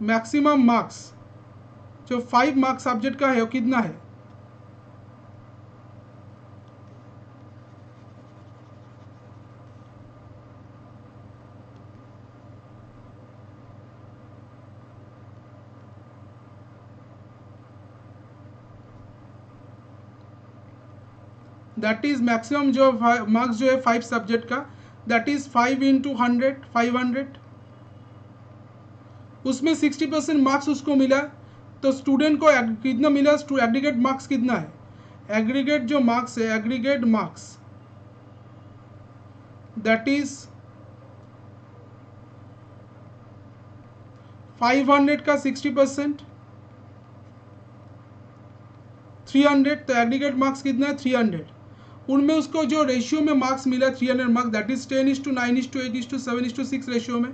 मैक्सिमम मार्क्स जो 5 मार्क्स सब्जेक्ट का है वो कितना है? दैट इज मैक्सिमम जो मार्क्स जो है 5 सब्जेक्ट का, दैट इज 5 इंटू 100, 500। उसमें 60% मार्क्स उसको मिला, तो स्टूडेंट को कितना मिला, एग्रीगेट मार्क्स कितना है, एग्रीगेट जो मार्क्स है, एग्रीगेट मार्क्स दैट इज 500 का 60%, 300, तो एग्रीगेट मार्क्स कितना है 300। उनमें उसको जो रेशियो में मार्क्स मिला 300 मार्क्स, दैट इज 10:9:8:7:6 रेशियो में,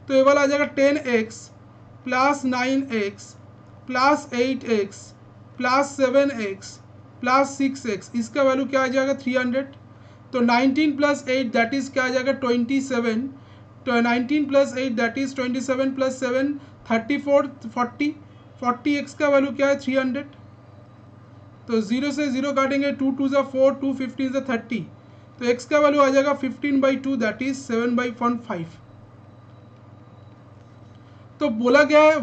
तो ये वाला आ जाएगा 10x plus 9x plus 8x plus 7x plus 6x, इसका वैल्यू क्या आ जाएगा 300। तो 19 प्लस 8 दैट इज क्या आ जाएगा 27, तो 19 plus 8 that is 27 plus 7 34, 40, 40x का वैल्यू क्या है 300। तो 0 से 0 काटेंगे, 2 2 ज़ा 4, 2 15 ज़ा 30, तो x का वैल्यू आ जाएगा 15/2 दैट इज 7/5। तो बोला गया है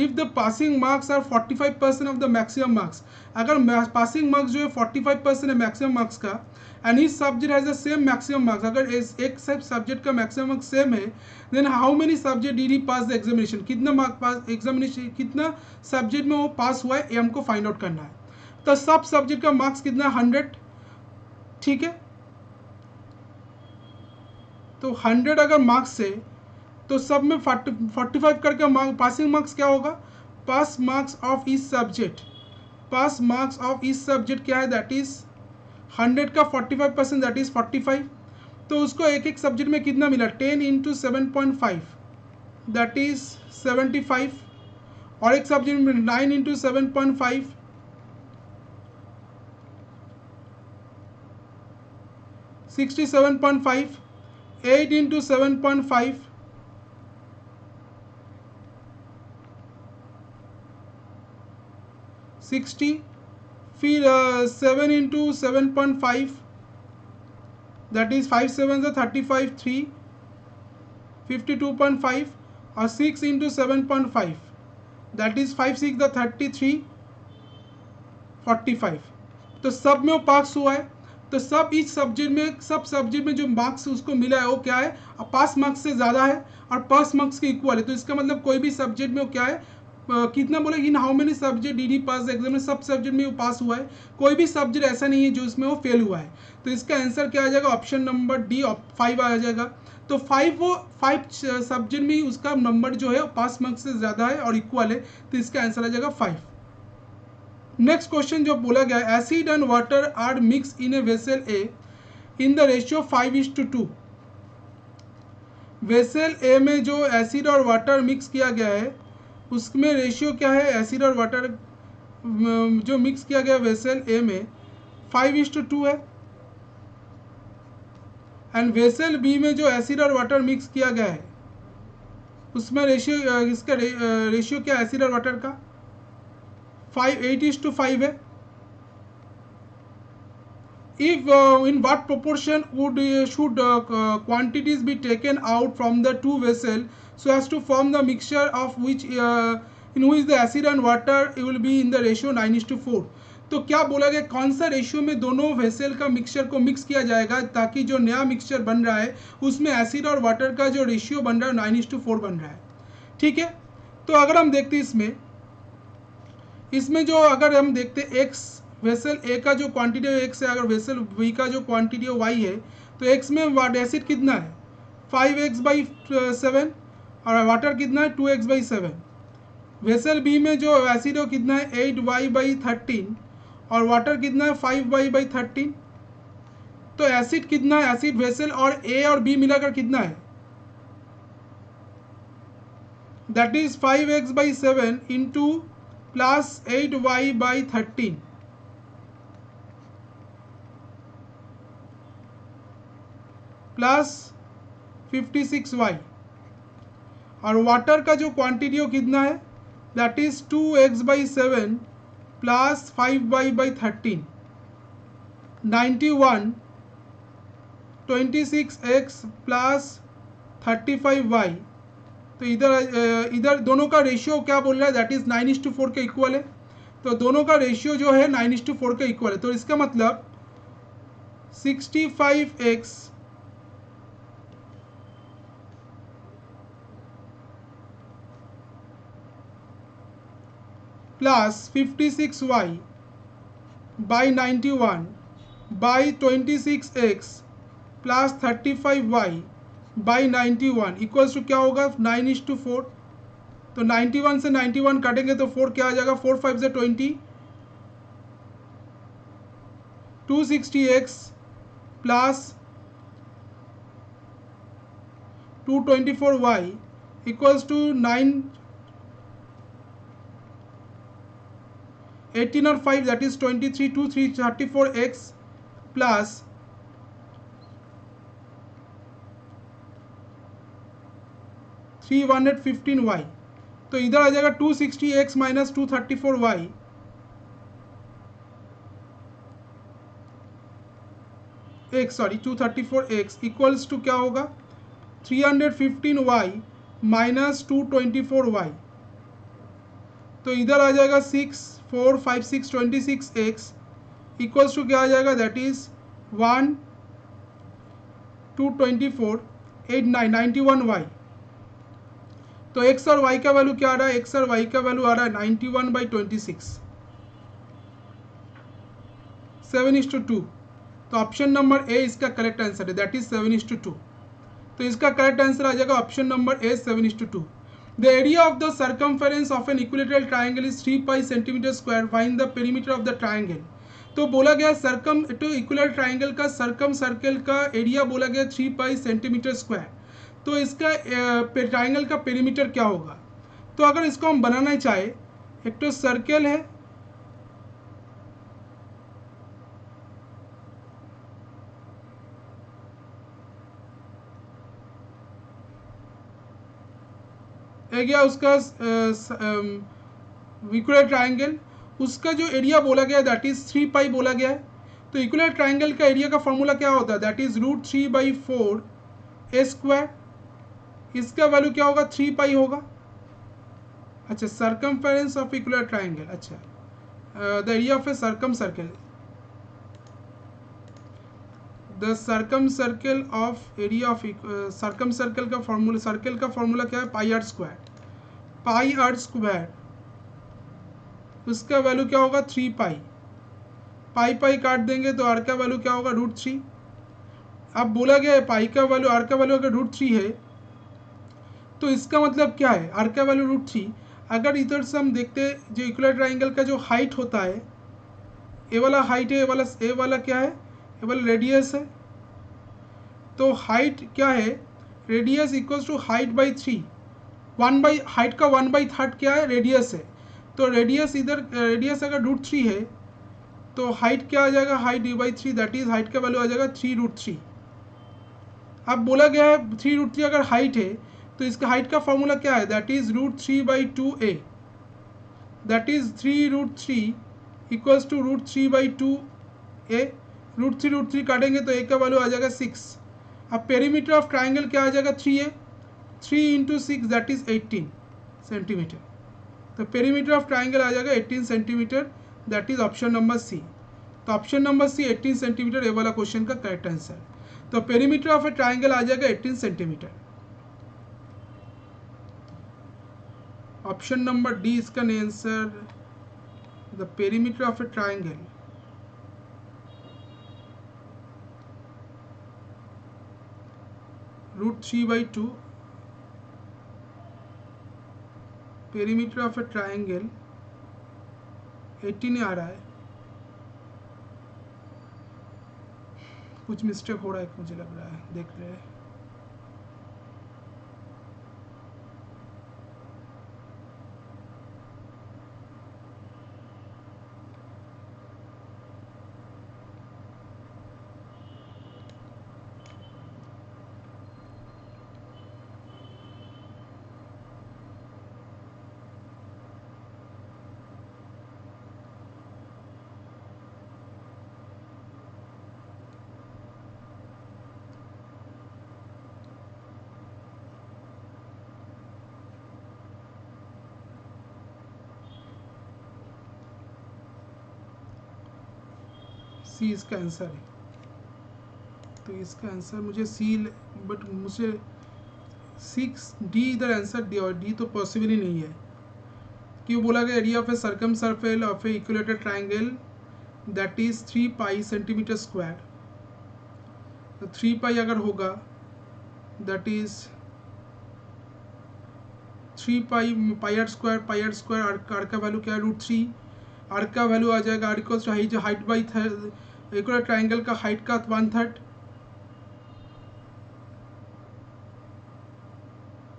if the passing marks are 45% of the maximum marks, अगर पासिंग मार्क्स जो है 45% है मैक्सिमम मार्क्स का, and is subject has the same maximum marks, अगर एक सब्जेक्ट का मैक्सिमम मार्क्स सेम है, then how many subject did he pass the examination, कितना मार्क पास एग्जामिनेशन, कितना सब्जेक्ट में वो पास हुआ है, ये हमको फाइंड आउट करना है। तो सब सब्जेक्ट का मार्क्स कितना 100, ठीक है। तो 100 अगर मार्क्स है तो सब में 45 करके पासिंग मार्क्स क्या होगा, pass marks of each subject, pass marks of each subject क्या है, दैट इज 100 का 45% दैट इज 45। तो उसको एक एक सब्जेक्ट में कितना मिला, 10 इंटू 7.5 दैट इज 75, और एक सब्जेक्ट में 9 इंटू 7.5 67.5, 8 इंटू 7.5 60, फिर 7 इंटू 7.5 दैट इज 5 7 35, 3 52.5, और 6 इंटू 7.5 दैट इज 5 6 33 45। तो सब में वो पास हुआ है। तो सब इस सब्जेक्ट में जो मार्क्स उसको मिला है वो क्या है, पास मार्क्स से ज़्यादा है और पास मार्क्स के इक्वल है। तो इसका मतलब कोई भी सब्जेक्ट में वो क्या है, कितना बोले, इन how many subject D pass exam में, सब सब्जेक्ट में वो पास हुआ है, कोई भी सब्जेक्ट ऐसा नहीं है जो उसमें वो फेल हुआ है। तो इसका आंसर क्या आ जाएगा, ऑप्शन नंबर डी 5 आ जाएगा। तो 5 सब्जेक्ट में उसका नंबर जो है पास मार्क्स से ज़्यादा है और इक्वल है, तो इसका आंसर आ जाएगा 5। नेक्स्ट क्वेश्चन जो बोला गया, acid and water are mix in a vessel A in the ratio 5:2। Vessel A में जो एसिड और वाटर मिक्स किया गया है उसमें रेशियो क्या है, एसिड और वाटर जो मिक्स किया गया वेसल ए में 5:2 है, एंड वेसल बी में जो एसिड और वाटर मिक्स किया गया है उसमें रेशियो, इसका रेशियो क्या है एसिड और वाटर का 8:5 है। If in what proportion should quantities be taken out from the two vessels so as to form the mixture of which in which the acid and water will be in the ratio 9:4। तो क्या बोला गया, कौन सा ratio में दोनों vessel का mixture को मिक्स किया जाएगा ताकि जो नया मिक्सचर बन रहा है उसमें एसिड और वाटर का जो रेशियो बन रहा है 9:4 बन रहा है, ठीक है। तो अगर हम देखते हैं इसमें जो अगर हम देखते एक्स वेसल ए का जो क्वांटिटी है एक्स है, अगर वेसल बी का जो क्वांटिटी है वाई है, तो एक्स में एसिड कितना है 5x/7 और वाटर कितना है 2x/7। वेसल बी में जो एसिड है कितना है 8y/13 और वाटर कितना है 5y/13। तो एसिड कितना है, एसिड वेसल और ए और बी मिलाकर कितना है, that is 5x/7 into plus 8y/13 plus 56y, और वाटर का जो क्वांटिटी हो कितना है, that is 2x/7 plus 5y/13 91, 26x plus 35y। तो इधर दोनों का रेशियो क्या बोल रहा है, दैट इज 9:4 के इक्वल है। तो दोनों का रेशियो जो है 9:4 के इक्वल है। तो इसका मतलब 65x plus 56y by 91 by 26x plus 35y by 91 equals to क्या होगा 9:4। तो 91 से 91 काटेंगे तो 4 क्या आ जाएगा, 4 5 से 20, 260x plus 224y equals to 9 18 और 5 that is 23, 2 3 34x plus 315y। तो इधर आ जाएगा 260x minus 234y sorry 234x equals to क्या होगा 315y माइनस 224y। तो इधर आ जाएगा 6 4 5 6 26x इक्वल्स टू क्या आ जाएगा दैट इज 1 2 24 8 9 91y। तो x और y का वैल्यू क्या आ रहा है, x और y का वैल्यू आ रहा है 91/26 7:2। तो ऑप्शन नंबर ए इसका करेक्ट आंसर है, दैट इज 7:2। तो इसका करेक्ट आंसर आ जाएगा option number A 7:2। The area of the circumference of an equilateral triangle is 3 pi centimetre square, find the perimeter of the triangle. तो बोला गया circum to equilateral triangle का circum circle का area बोला गया 3 pi centimetre square. तो इसका triangle का पेरीमीटर क्या होगा। तो अगर इसको हम बनाना चाहे, एक तो सर्कल है, एक गया उसका इक्विलेटरल ट्राइंगल, उसका जो एरिया बोला गया दैट इज 3 पाई बोला गया है। तो इक्विलेटरल ट्राइंगल का एरिया का फॉर्मूला क्या होता है, दैट इज √3/4 a स्क्वायर। इसका वैल्यू क्या होगा 3 पाई होगा। अच्छा, सर्कमफेरेंस ऑफ इक्विलेटरल ट्राइंगल, अच्छा the area of a circum circle, the circum circle of area of circum circle का फॉर्मूला, सर्कल का फॉर्मूला क्या है pi are square. Pi are square उसका वैल्यू क्या होगा 3 पाई। पाई पाई काट देंगे तो आर का वैल्यू क्या होगा √3। अब बोला गया है पाई का वैल्यू, आर का वैल्यू अगर √3 है तो इसका मतलब क्या है, आर का वैल्यू √3। अगर इधर से हम देखते हैं जो इक्विलेटरल ट्राइंगल का जो हाइट होता है, ए वाला हाइट है, ए वाला क्या है, ए वाला रेडियस है। तो हाइट क्या है, radius equals to height by 3, height का 1/3 क्या है रेडियस है। तो रेडियस इधर रेडियस अगर √3 है तो हाइट क्या आ जाएगा, height d/3, that is height का वैल्यू आ जाएगा 3√3। अब बोला गया है 3√3 अगर हाइट है तो इसका हाइट का फॉर्मूला क्या है, that is √3/2a, that is 3√3 equals to √3/2a। √3 काटेंगे तो a का वैल्यू आ जाएगा 6। अब पेरीमीटर ऑफ ट्राइंगल क्या आ जाएगा 3a, 3 × 6 दैट इज 18 सेंटीमीटर। तो पेरीमीटर ऑफ ट्राइंगल आ जाएगा 18 centimetre, that is option number C. तो ऑप्शन नंबर सी 18 सेंटीमीटर ए वाला क्वेश्चन का करेक्ट आंसर। तो पेरीमीटर ऑफ ए ट्राइंगल आ जाएगा 18 सेंटीमीटर। ऑप्शन नंबर डी इसका answer, the perimeter of a triangle √3/2, perimeter of a triangle 18 आ रहा है। कुछ मिस्टेक हो रहा है मुझे लग रहा है, देख रहे हैं। सी इसका आंसर है। इसका आंसर मुझे सी, बट मुझे 6D इधर आंसर दिया और D तो पॉसिबल ही नहीं है। क्यों बोला गया? Area of a circum circle of a equilateral triangle that is 3 pi centimetre square. तो 3 पाई अगर होगा that is 3 pi are square R का वैल्यू क्या है? √3। आर का वैल्यू आ जाएगा R equals to height by equilateral triangle का हाइट का 1/3,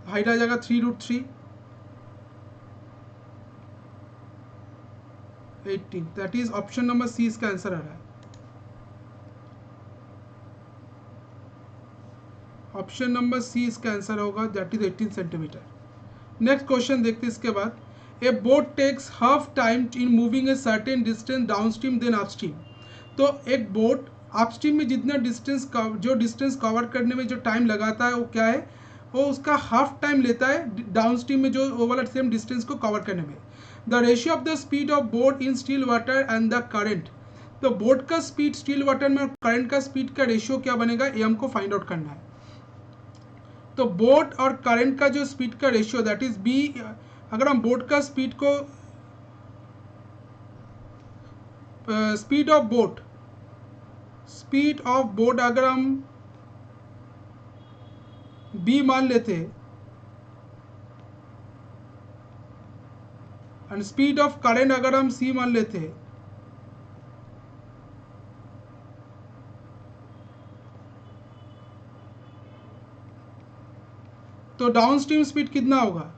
हाइट आ जाएगा 3√3 18। That is option number C इसका आंसर आ रहा है। ऑप्शन नंबर सी इसका आंसर होगा, that is 18 centimetre. Next question देखते हैं इसके बाद। A boat takes half time in moving a certain distance downstream then upstream. तो एक बोट अपस्ट्रीम में जितना डिस्टेंस कवर करने में जो टाइम लगाता है वो क्या है? वो उसका हाफ टाइम लेता है डाउनस्ट्रीम में जो वो वाला सेम डिस्टेंस को कवर करने में। The ratio of the speed of boat in still water and the current. तो बोट का स्पीड स्टिल वाटर में और करंट का स्पीड का रेशियो क्या बनेगा, ये हमको फाइंड आउट करना है। तो बोट और करंट का जो स्पीड का रेशियो दैट इज बी, अगर हम बोट का स्पीड को स्पीड ऑफ बोट अगर हम बी मान लेते एंड स्पीड ऑफ करंट अगर हम सी मान लेते, तो डाउनस्ट्रीम स्पीड कितना होगा?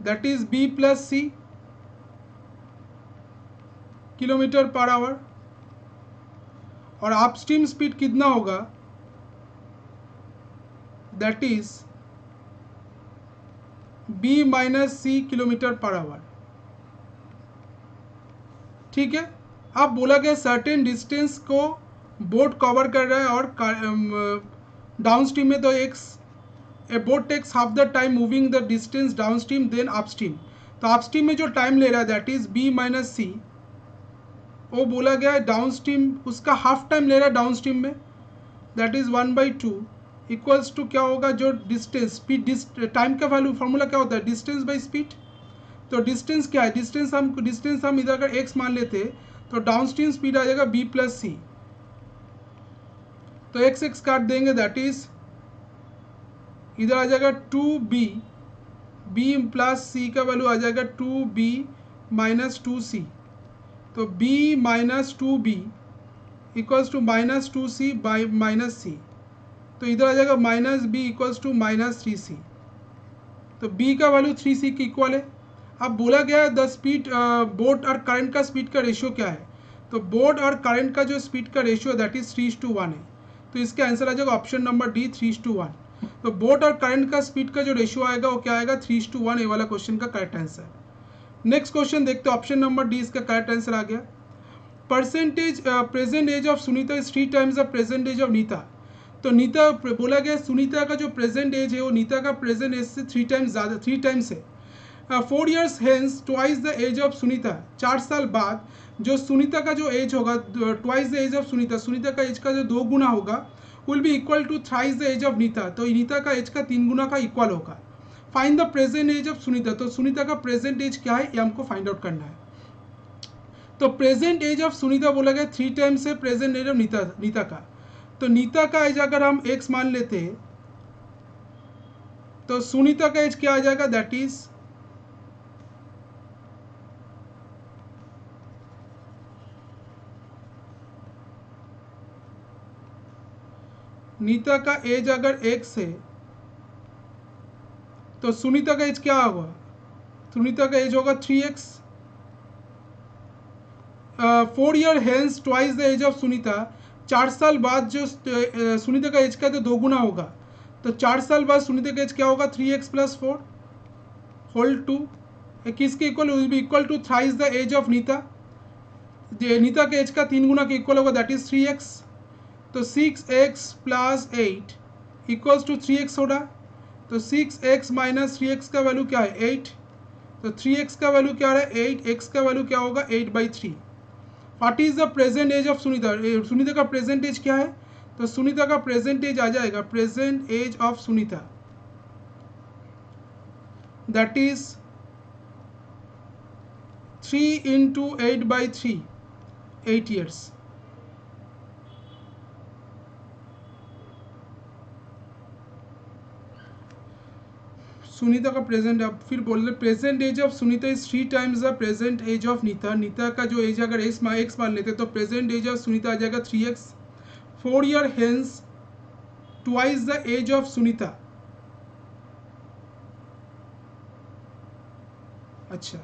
That is B plus C kilometre per hour. और अपस्ट्रीम स्पीड कितना होगा? That is B minus C kilometre per hour. ठीक है। अब बोला गया सर्टेन डिस्टेंस को बोट कवर कर रहा है और डाउनस्ट्रीम में तो a boat takes half the time moving the distance downstream then upstream. तो अपस्ट्रीम में जो टाइम ले रहा है that is B minus C, वो बोला गया है डाउनस्ट्रीम उसका हाफ टाइम ले रहा है डाउनस्ट्रीम में, दैट इज 1/2 इक्वल्स टू क्या होगा? जो डिस्टेंस स्पीड टाइम का वैल्यू फॉर्मूला क्या होता है? Distance by speed. तो डिस्टेंस क्या है? डिस्टेंस हम इधर अगर x मान लेते तो डाउनस्ट्रीम स्पीड आ जाएगा b प्लस सी। तो x काट देंगे दैट इज इधर आ जाएगा 2b, b प्लस सी का वैल्यू आ जाएगा 2b माइनस 2c। तो b minus 2b equals to minus 2c by minus C. तो इधर आ जाएगा minus b equals to minus 3c। तो b का वैल्यू 3c के इक्वल है। अब बोला गया है द स्पीड बोट और करंट का स्पीड का रेशियो क्या है? तो बोट और करंट का जो स्पीड का रेशियो दैट इज 3:1 है। तो इसका आंसर आ जाएगा ऑप्शन नंबर डी 3:1। तो बोट और करंट का स्पीड का जो रेशियो आएगा वो क्या आएगा? 3:1। ये वाला क्वेश्चन का करेक्ट आंसर। नेक्स्ट क्वेश्चन देखते हैं। ऑप्शन नंबर डी इसका करेक्ट आंसर आ गया। Percentage present age of Sunita is 3 times the present age of Neeta. तो नीता बोला गया सुनीता का जो प्रेजेंट एज है वो नीता का प्रेजेंट एज से 3 टाइम्स ज़्यादा, 3 टाइम्स है। 4 years hence twice the age of Sunita. 4 साल बाद जो सुनीता का जो एज होगा twice the age of Sunita, Sunita का एज का जो 2 गुना होगा will be equal to thrice the age of Neeta. तो नीता का एज का 3 गुना का इक्वल होगा। Find the present age of Sunita. तो सुनीता का प्रेजेंट एज क्या है ये हमको फाइंड आउट करना है। तो प्रेजेंट एज ऑफ सुनीता बोला गया 3 टाइम्स है प्रेजेंट एज ऑफ नीता का। तो नीता का एज अगर हम x मान लेते तो सुनीता का एज क्या आ जाएगा? दैट इज नीता का एज अगर x है तो सुनीता का एज क्या होगा? सुनीता का एज होगा 3x। 4 year hence twice the age of Sunita. 4 साल बाद जो सुनीता का एज का तो 2 गुना होगा। तो 4 साल बाद सुनीता का एज क्या होगा? 3x + 4 होल 2 किसके इक्वल? Will be equal to thrice the age of Neeta. Neeta के एज का 3 गुना के इक्वल होगा दैट इज 3x। तो 6x + 8 इक्वल्स टू 3x होगा। तो 6x - 3x का वैल्यू क्या है? 8। तो 3x का वैल्यू क्या आ रहा है 8, x का वैल्यू क्या होगा 8/3। What is the present age of Sunita, Sunita का प्रेजेंट एज क्या है, तो सुनीता का प्रेजेंट एज आ जाएगा present age of Sunita that is 3 into 8/3, 8 years। Sunita का प्रेजेंट, अब फिर बोल रहे present age of Sunita is 3 times the present age of Neeta. Neeta का जो एज अगर एक्स मान लेते तो प्रेजेंट एज ऑफ सुनीता आ जाएगा 3x। 4 year hence twice the age of Sunita. अच्छा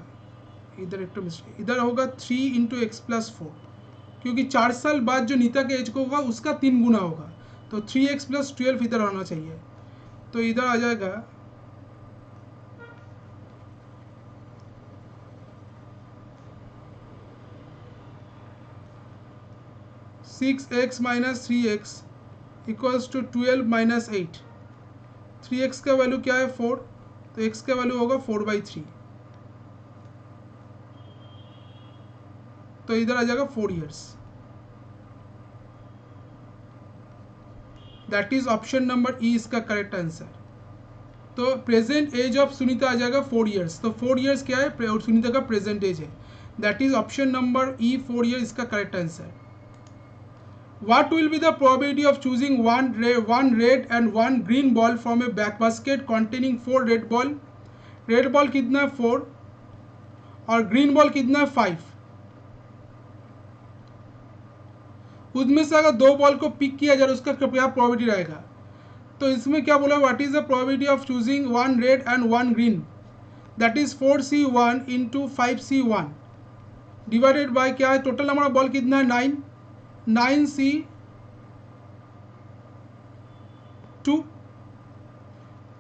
इधर एक तो मिस्टेक, इधर होगा 3 into x + 4, क्योंकि 4 साल बाद जो नीता के एज को होगा उसका 3 गुना होगा, तो 3x + 12 इधर आना चाहिए। तो इधर आ जाएगा 6x - 3x equals to 12 - 8। 3x का वैल्यू क्या है 4, तो x का वैल्यू होगा 4/3, तो इधर आ जाएगा 4 years। That is option number ई इसका करेक्ट आंसर। तो प्रेजेंट एज ऑफ सुनीता आ जाएगा 4 years, तो 4 years क्या है और सुनीता का प्रेजेंट एज है, that is option number E 4 years इसका correct answer. What will be the probability of choosing one red and one green ball from a back basket containing 4 red ball? Red ball कितना है 4 और green ball कितना है 5। उसमें से अगर 2 ball को पिक किया जाए उसका क्या प्रोबेबिलिटी रहेगा, तो इसमें क्या बोला what is the probability of choosing 1 red and 1 green, that is 4c1 into 5c1 divided by क्या है टोटल नंबर ऑफ बॉल कितना है 9, 9c2।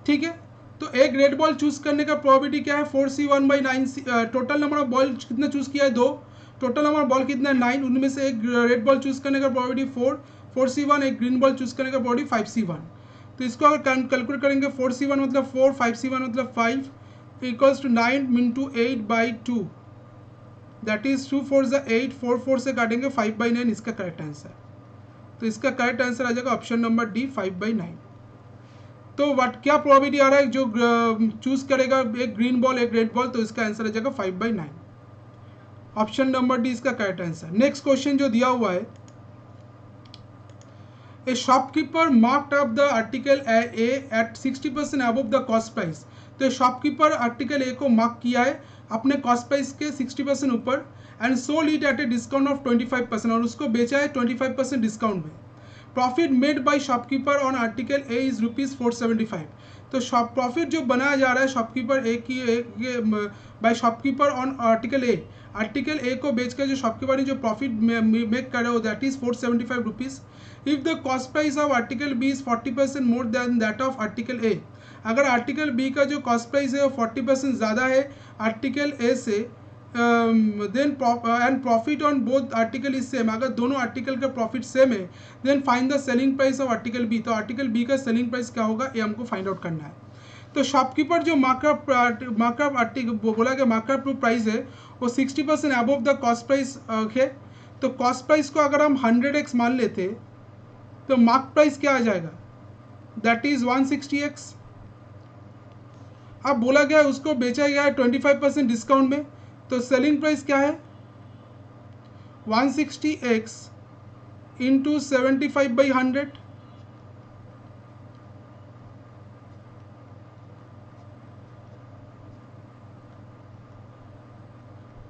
ठीक है, तो एक रेड बॉल चूज करने का प्रोबेबिलिटी क्या है 4c1/9c। Total number of ball कितना चूज किया है 2, टोटल नंबर ऑफ बॉल कितना है 9, उनमें से एक रेड बॉल चूज करने का प्रोबेबिलिटी 4c1, एक ग्रीन बॉल चूज करने का प्रोबेबिलिटी 5c1। तो इसको अगर कैलकुलेट करेंगे 4c1 मतलब 4, 5c1 मतलब 5 equals to 9 into 8/2, that is 2 4 = 8, 4 4 से काटेंगे 5/9 इसका करेक्ट आंसर। तो इसका करेक्ट आंसर आ जाएगा ऑप्शन नंबर डी 5/9। तो व्हाट क्या प्रोबेबिलिटी आ रहा है जो चूज करेगा एक ग्रीन बॉल एक रेड बॉल, तो इसका आंसर आ जाएगा 5/9, ऑप्शन नंबर डी इसका करेक्ट आंसर। नेक्स्ट क्वेश्चन जो दिया हुआ है, a shopkeeper marked up the article A at 60% above the cost price. तो शॉपकीपर आर्टिकल ए को मार्क किया है अपने कॉस्ट प्राइस के 60% ऊपर and sold it at a discount of 25%, और उसको बेचा है 25% डिस्काउंट में। Profit made by shopkeeper on article a is ₹475। तो शॉप प्रॉफिट जो बनाया जा रहा है शॉपकीपर ए की by shopkeeper on article A को बेचकर जो शॉपकीपर ने जो प्रॉफिट मेक कर रहा है that is ₹475। If the cost price of article B is 40% more than that of article A. अगर आर्टिकल बी का जो कॉस्ट प्राइस है वो 40% ज़्यादा है आर्टिकल ए से, then and profit on both article is same, अगर दोनों आर्टिकल का प्रॉफिट सेम है then find the selling price of article B. तो आर्टिकल बी का सेलिंग प्राइस क्या होगा ये हमको फाइंड आउट करना है। तो शॉपकीपर जो मार्कअप आर्टिकल बोला गया मार्कअप प्राइस है वो 60% अबव द कॉस्ट प्राइस है। तो कॉस्ट प्राइस को अगर हम 100x मान लेते तो मार्क प्राइस क्या आ जाएगा दैट इज 160x। अब बोला गया उसको बेचा गया है 25% डिस्काउंट में, तो सेलिंग प्राइस क्या है 160x into 75/100,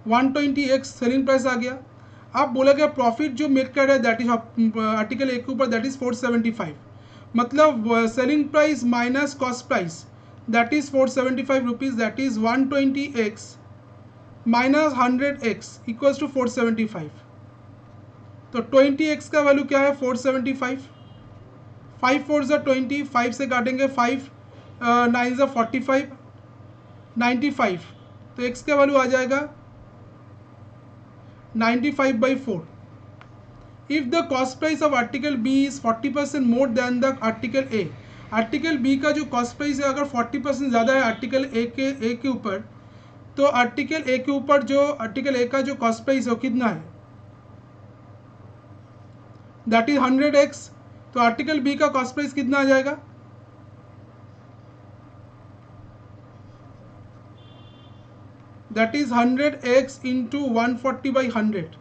$120x selling price आ गया। अब बोला गया प्रॉफिट जो मेक कर रहा है दैट इज आर्टिकल ए के ऊपर दैट इज 475, मतलब selling price minus cost price that is 475 rupees, that is 120x minus 100x equals to 475। तो 20x का वैल्यू क्या है 475, 5 4 = 20, 5 से काटेंगे 5 9 = 45, 95, तो x का वैल्यू आ जाएगा 95/4। If the cost price of article B is 40% more than the article A, article B का जो कॉस्ट प्राइस है अगर 40% ज़्यादा है आर्टिकल ए के ऊपर, तो आर्टिकल ए के ऊपर जो आर्टिकल ए का जो कॉस्ट प्राइस है वो कितना है, दैट इज 100x। तो आर्टिकल बी का कॉस्ट प्राइस कितना आ जाएगा, that is 100x into 140/100,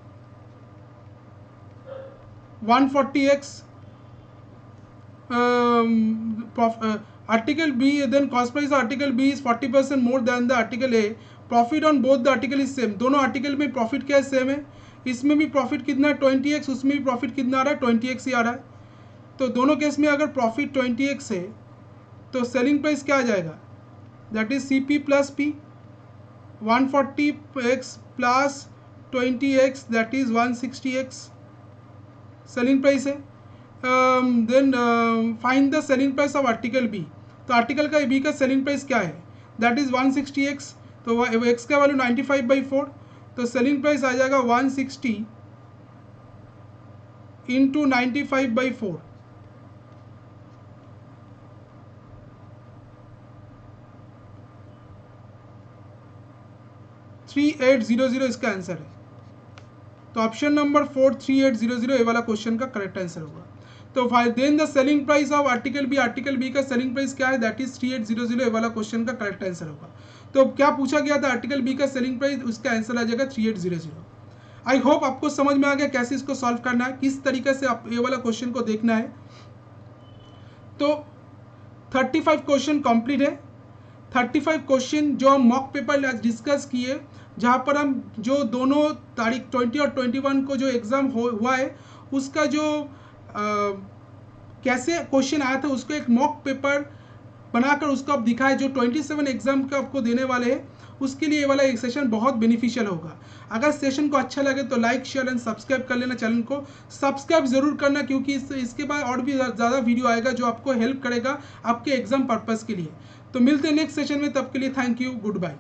140x। Article B, then cost price of article B is 40% more than the article A. Profit on both the article is same। दोनों article में profit क्या है, same है। इसमें भी profit कितना है 20x, उसमें भी प्रॉफिट कितना आ रहा है 20x ही आ रहा है। तो दोनों केस में अगर प्रॉफिट 20x है तो सेलिंग प्राइस क्या आ जाएगा, that is CP plus P, 140x plus 20x that is 160x selling price है। Then find the selling price of article B. तो आर्टिकल का बी का सेलिंग प्राइस क्या है, दैट इज 160x। तो x का वैल्यू 95/4, तो सेलिंग प्राइस आ जाएगा 160 इंटू 95/4, 3800 इसका आंसर है। तो ऑप्शन नंबर 4 3800 ये वाला क्वेश्चन का करेक्ट आंसर होगा। तो then the selling price of article B, article B का सेलिंग प्राइस क्या है, दैट इज 3800 ये वाला क्वेश्चन का करेक्ट आंसर होगा। तो क्या पूछा गया था, आर्टिकल बी का सेलिंग प्राइस, उसका आंसर आ जाएगा 3800। आई होप आपको समझ में आ गया कैसे इसको सॉल्व करना है, किस तरीके से आप ये वाला क्वेश्चन को देखना है। तो 35 क्वेश्चन कंप्लीट है। 35 क्वेश्चन जो हम मॉक पेपर आज डिस्कस किए, जहाँ पर हम जो दोनों तारीख 20 और 21 को जो एग्ज़ाम हुआ है उसका जो कैसे क्वेश्चन आया था उसको एक मॉक पेपर बनाकर उसको आप दिखाए, जो 27 एग्जाम का आपको देने वाले हैं उसके लिए ये वाला एक सेशन बहुत बेनिफिशियल होगा। अगर सेशन को अच्छा लगे तो लाइक शेयर एंड सब्सक्राइब कर लेना, चैनल को सब्सक्राइब जरूर करना, क्योंकि इसके बाद और भी ज़्यादा वीडियो आएगा जो आपको हेल्प करेगा आपके एग्जाम पर्पज़ के लिए। तो मिलते हैं नेक्स्ट सेशन में, तब के लिए थैंक यू, गुड बाय।